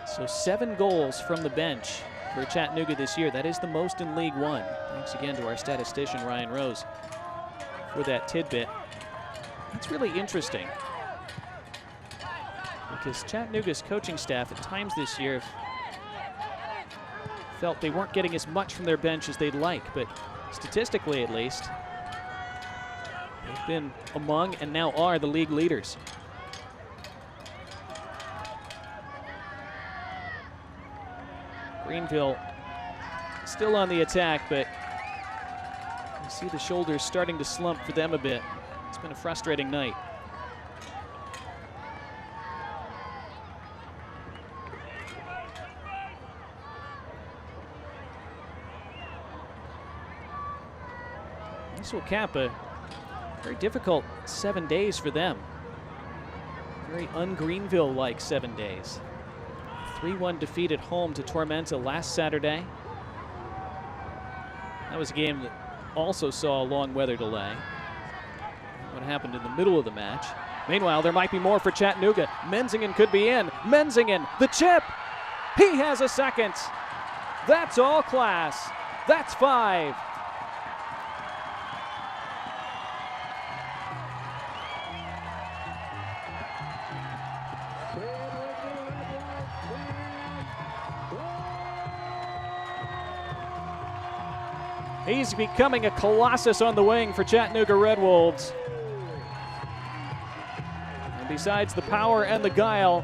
So 7 goals from the bench for Chattanooga this year. That is the most in League One. Thanks again to our statistician, Ryan Rose, for that tidbit. That's really interesting, because Chattanooga's coaching staff at times this year felt they weren't getting as much from their bench as they'd like, but statistically at least, they've been among and now are the league leaders. Greenville still on the attack, but you see the shoulders starting to slump for them a bit. It's been a frustrating night. This will cap a very difficult 7 days for them. Very un-Greenville-like 7 days. 3-1 defeat at home to Tormenta last Saturday. That was a game that also saw a long weather delay. What happened in the middle of the match. Meanwhile, there might be more for Chattanooga. Menzingen could be in. Menzingen, the chip! He has a second! That's all class. That's 5. He's becoming a colossus on the wing for Chattanooga Red Wolves. And besides the power and the guile,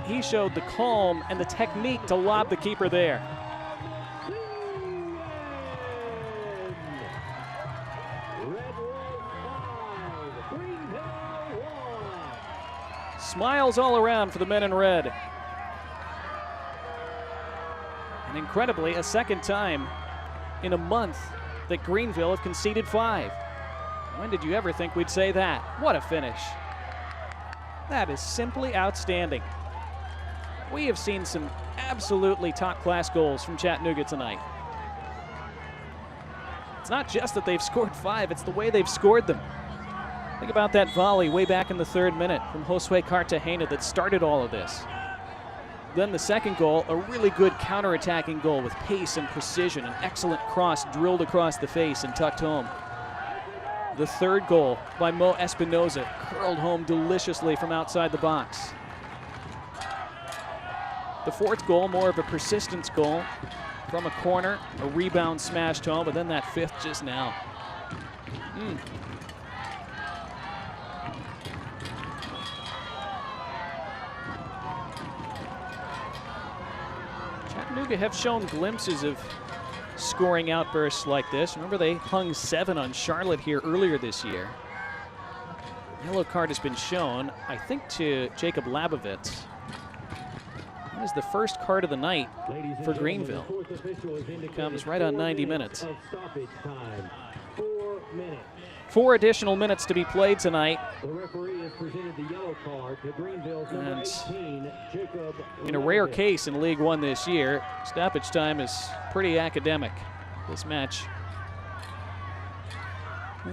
he showed the calm and the technique to lob the keeper there. Smiles all around for the men in red. And incredibly, a second time in a month that Greenville have conceded 5. When did you ever think we'd say that? What a finish. That is simply outstanding. We have seen some absolutely top-class goals from Chattanooga tonight. It's not just that they've scored 5, it's the way they've scored them. Think about that volley way back in the 3rd minute from Josue Cartagena that started all of this. Then the second goal, a really good counter-attacking goal with pace and precision, an excellent cross drilled across the face and tucked home. The 3rd goal by Mo Espinoza, curled home deliciously from outside the box. The 4th goal, more of a persistence goal from a corner, a rebound smashed home, but then that 5th just now. Chattanooga have shown glimpses of scoring outbursts like this. Remember, they hung 7 on Charlotte here earlier this year. Yellow card has been shown, I think, to Jacob Labovitz. That is the first card of the night for Greenville. It comes right on 90 minutes. 4 additional minutes to be played tonight. The referee has presented the yellow card to Greenville's number 18, Jacob. In a rare case in League One this year, stoppage time is pretty academic. This match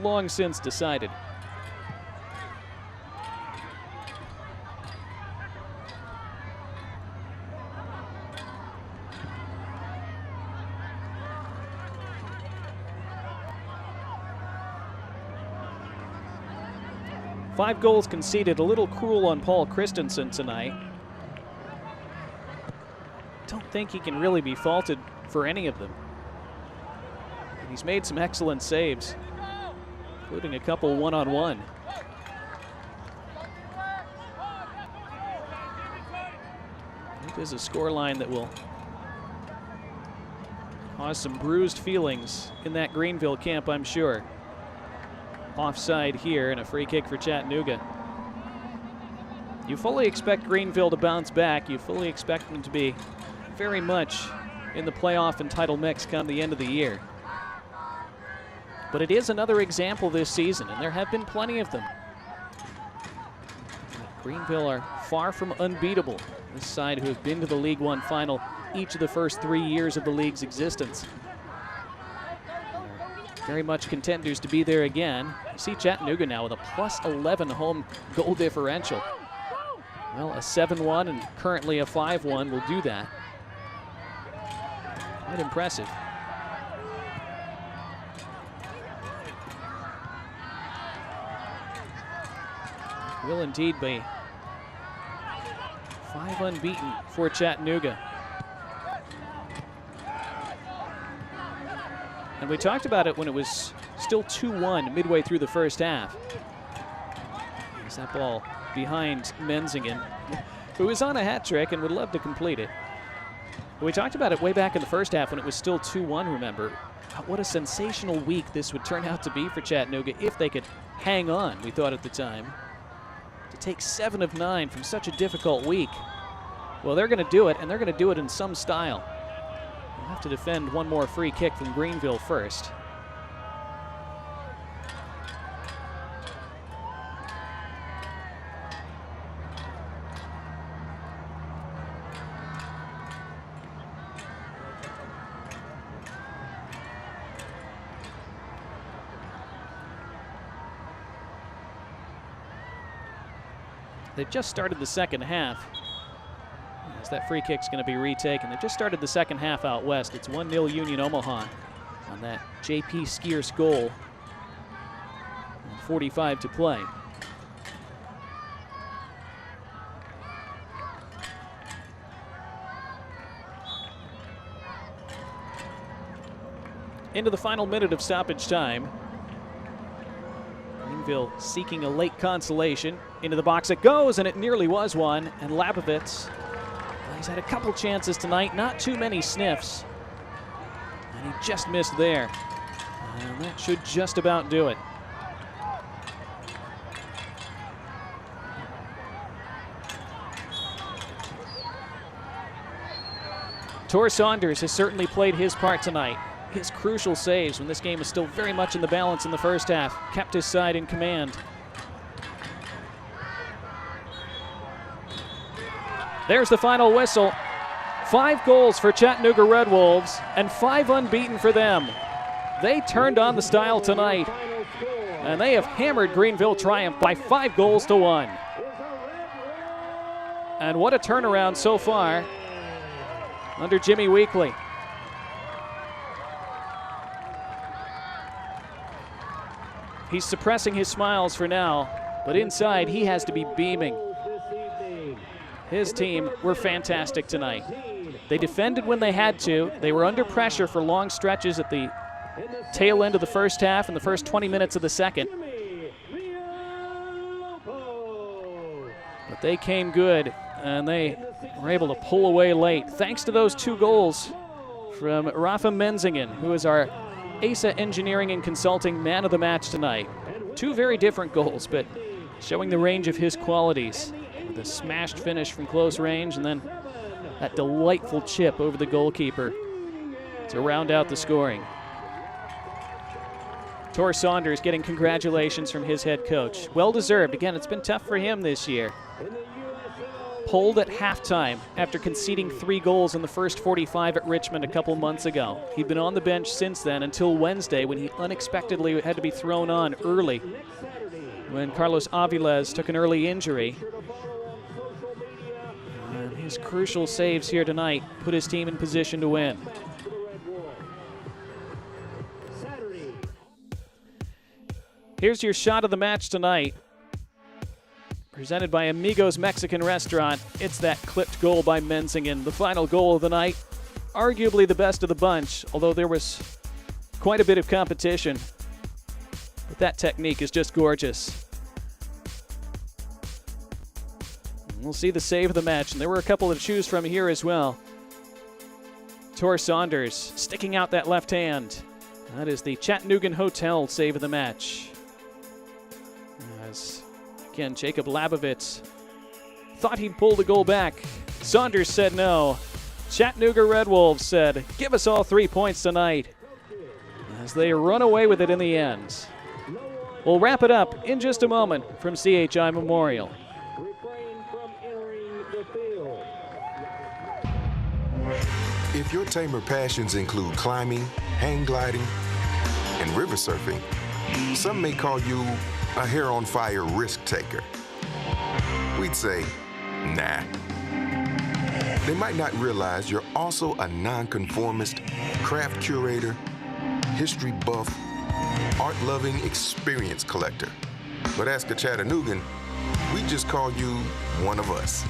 long since decided. Five goals conceded, a little cruel on Paul Christensen tonight. Don't think he can really be faulted for any of them. He's made some excellent saves, including a couple one-on-one. It is a scoreline that will cause some bruised feelings in that Greenville camp, I'm sure. Offside here and a free kick for Chattanooga. You fully expect Greenville to bounce back. You fully expect them to be very much in the playoff and title mix come the end of the year. But it is another example this season, and there have been plenty of them. Greenville are far from unbeatable. This side who have been to the League One final each of the first 3 years of the league's existence. Very much contenders to be there again. You see Chattanooga now with a +11 home goal differential. Well, a 7-1 and currently a 5-1 will do that. Quite impressive. Will indeed be 5 unbeaten for Chattanooga. And we talked about it when it was still 2-1 midway through the first half. There's that ball behind Menzingen, who is on a hat trick and would love to complete it. But we talked about it way back in the first half when it was still 2-1, remember. What a sensational week this would turn out to be for Chattanooga if they could hang on, we thought at the time. To take 7 of 9 from such a difficult week. Well, they're going to do it, and they're going to do it in some style. They'll have to defend one more free kick from Greenville first. They've just started the second half. As that free kick's going to be retaken. They've just started the second half out west. It's 1-0 Union Omaha on that J.P. Skierce goal. 45 to play. Into the final minute of stoppage time. Greenville seeking a late consolation. Into the box it goes, and it nearly was one. And Labovitz, well, he's had a couple chances tonight, not too many sniffs. And he just missed there. And that should just about do it. Tor Saunders has certainly played his part tonight. His crucial saves when this game is still very much in the balance in the first half kept his side in command. There's the final whistle. 5 goals for Chattanooga Red Wolves and 5 unbeaten for them. They turned on the style tonight, and they have hammered Greenville Triumph by 5 goals to 1. And what a turnaround so far under Jimmy Weekly. He's suppressing his smiles for now, but inside he has to be beaming. His team were fantastic tonight. They defended when they had to. They were under pressure for long stretches at the tail end of the first half and the first 20 minutes of the second. But they came good, and they were able to pull away late, thanks to those 2 goals from Rafa Menzingen, who is our ASA Engineering and Consulting Man of the Match tonight. 2 very different goals, but showing the range of his qualities. With a smashed finish from close range, and then that delightful chip over the goalkeeper to round out the scoring. Tor Saunders getting congratulations from his head coach. Well deserved. Again, it's been tough for him this year. pulled at halftime after conceding 3 goals in the first 45 at Richmond a couple months ago. He'd been on the bench since then until Wednesday when he unexpectedly had to be thrown on early when Carlos Aviles took an early injury. And his crucial saves here tonight put his team in position to win. Here's your shot of the match tonight. Presented by Amigos Mexican Restaurant, it's that clipped goal by Menzingen, the final goal of the night. Arguably the best of the bunch, although there was quite a bit of competition. But that technique is just gorgeous. We'll see the save of the match, and there were a couple to choose from here as well. Tor Saunders sticking out that left hand. That is the Chattanooga Hotel save of the match. As again, Jacob Labovitz thought he'd pull the goal back. Saunders said no. Chattanooga Red Wolves said, give us all 3 points tonight, as they run away with it in the end. We'll wrap it up in just a moment from CHI Memorial. If your tamer passions include climbing, hang gliding, and river surfing, some may call you a hair-on-fire risk taker. We'd say, nah. They might not realize you're also a nonconformist, craft curator, history buff, art-loving experience collector. But ask a Chattanoogan, we just call you one of us.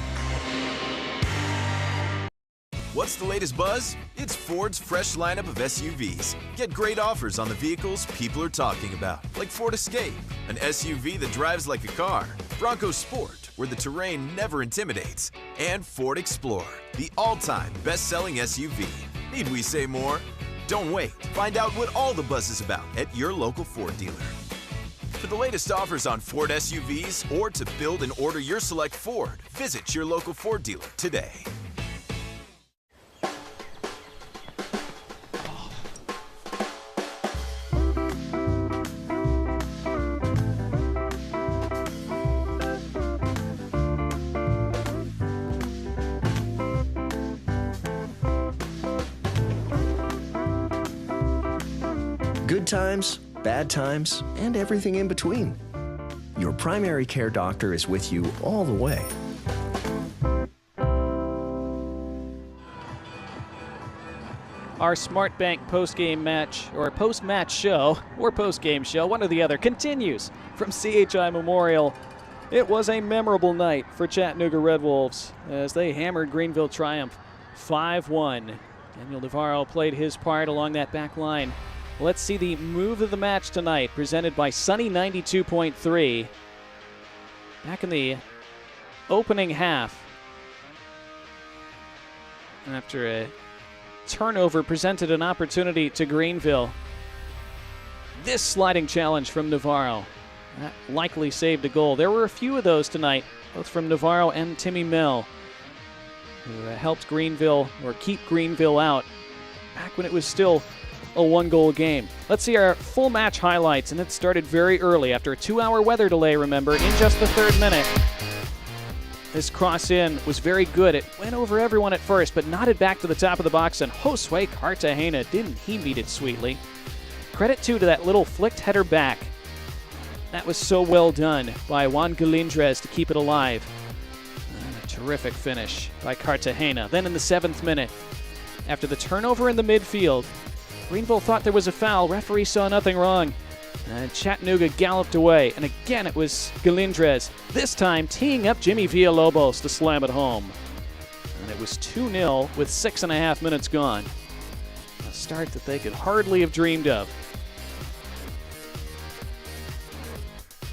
What's the latest buzz? It's Ford's fresh lineup of SUVs. Get great offers on the vehicles people are talking about, like Ford Escape, an SUV that drives like a car, Bronco Sport, where the terrain never intimidates, and Ford Explorer, the all-time best-selling SUV. Need we say more? Don't wait. Find out what all the buzz is about at your local Ford dealer. For the latest offers on Ford SUVs or to build and order your select Ford, visit your local Ford dealer today. Good times, bad times, and everything in between. Your primary care doctor is with you all the way. Our Smart Bank post-game match, or post-match show, or post-game show, one or the other, continues from CHI Memorial. It was a memorable night for Chattanooga Red Wolves as they hammered Greenville Triumph 5-1. Daniel Navarro played his part along that back line. Let's see the move of the match tonight, presented by Sunny 92.3. Back in the opening half, after a turnover presented an opportunity to Greenville. This sliding challenge from Navarro, that likely saved a goal. There were a few of those tonight, both from Navarro and Timmy Mell, who helped Greenville, or keep Greenville out, back when it was still a 1-goal game. Let's see our full match highlights, and it started very early after a 2-hour weather delay, remember, in just the 3rd minute. This cross-in was very good. It went over everyone at first, but nodded back to the top of the box, and Josue Cartagena, didn't he meet it sweetly? Credit, too, to that little flicked header back. That was so well done by Juan Galindrez to keep it alive. And a terrific finish by Cartagena. Then in the 7th minute, after the turnover in the midfield, Greenville thought there was a foul. Referee saw nothing wrong. And Chattanooga galloped away. And again, it was Galindrez, this time teeing up Jimmy Villalobos to slam it home. And it was 2-0 with 6.5 minutes gone. A start that they could hardly have dreamed of.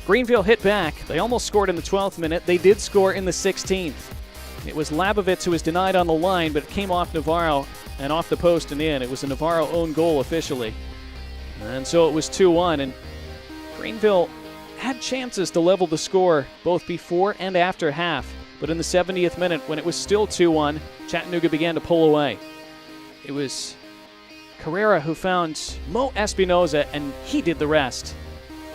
Greenville hit back. They almost scored in the 12th minute. They did score in the 16th. It was Labovitz who was denied on the line, but it came off Navarro and off the post and in. It was a Navarro own goal officially. And so it was 2-1, and Greenville had chances to level the score both before and after half. But in the 70th minute, when it was still 2-1, Chattanooga began to pull away. It was Carrera who found Mo Espinoza, and he did the rest.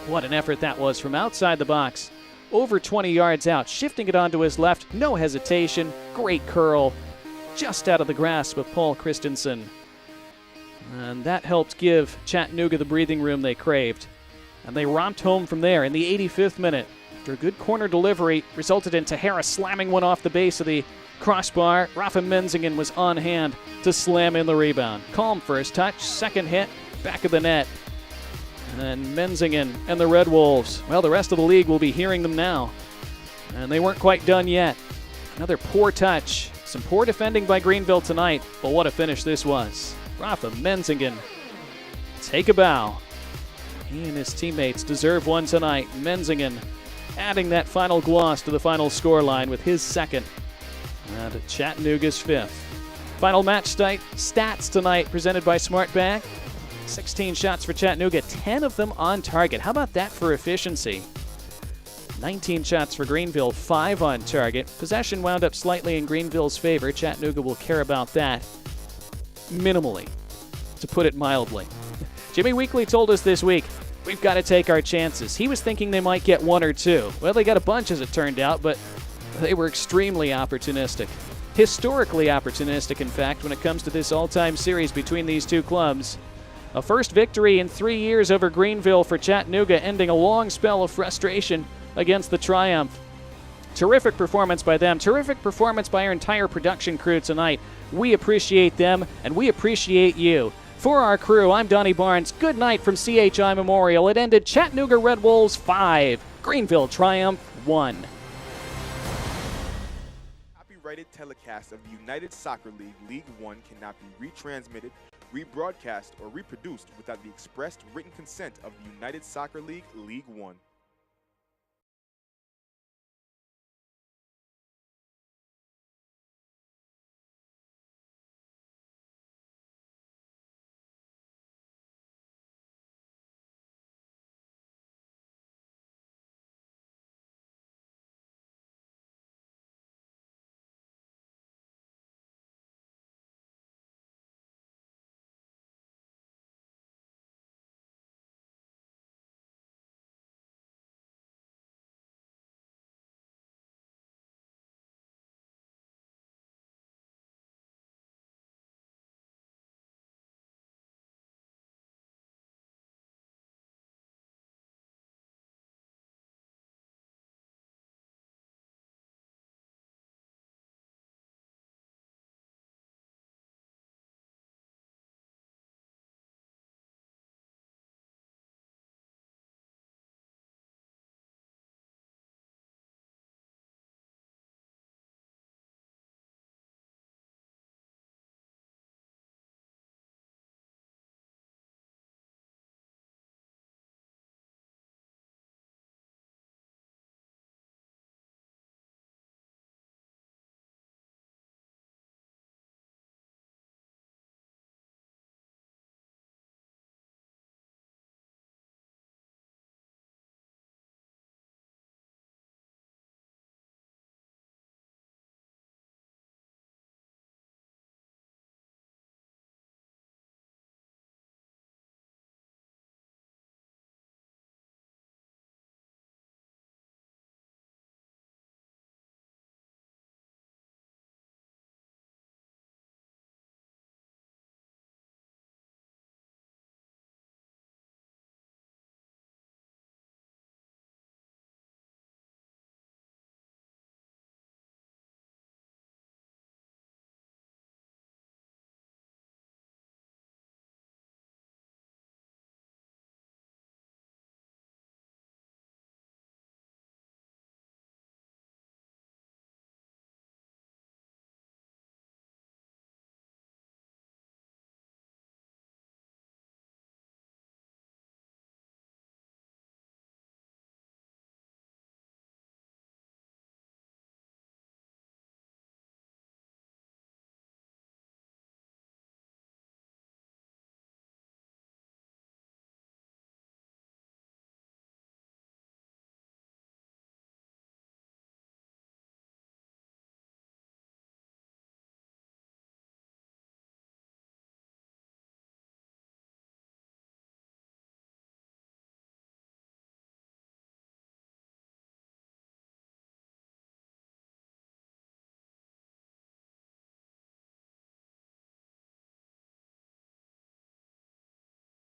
What an effort that was from outside the box. over 20 yards out, shifting it onto his left, no hesitation, great curl, just out of the grasp of Paul Christensen. And that helped give Chattanooga the breathing room they craved. And they romped home from there in the 85th minute. After a good corner delivery, resulted in Tahara slamming one off the base of the crossbar. Rafa Menzingen was on hand to slam in the rebound. Calm first touch, second hit, back of the net. And Menzingen and the Red Wolves, well, the rest of the league will be hearing them now. And they weren't quite done yet. Another poor touch. Some poor defending by Greenville tonight, but what a finish this was. Rafa Menzingen, take a bow. He and his teammates deserve one tonight. Menzingen adding that final gloss to the final scoreline with his second. And Chattanooga's fifth. Final match stats tonight presented by SmartBag. 16 shots for Chattanooga, 10 of them on target. How about that for efficiency? 19 shots for Greenville, 5 on target. Possession wound up slightly in Greenville's favor. Chattanooga will care about that minimally, to put it mildly. Jimmy Weekly told us this week, we've got to take our chances. He was thinking they might get 1 or 2. Well, they got a bunch as it turned out, but they were extremely opportunistic. Historically opportunistic, in fact, when it comes to this all-time series between these two clubs. A first victory in 3 years over Greenville for Chattanooga, ending a long spell of frustration against the Triumph. Terrific performance by them. Terrific performance by our entire production crew tonight. We appreciate them, and we appreciate you. For our crew, I'm Donnie Barnes. Good night from CHI Memorial. It ended Chattanooga Red Wolves 5, Greenville Triumph 1. Copyrighted telecast of the United Soccer League League One cannot be retransmitted, rebroadcast, or reproduced without the expressed written consent of the United Soccer League League One.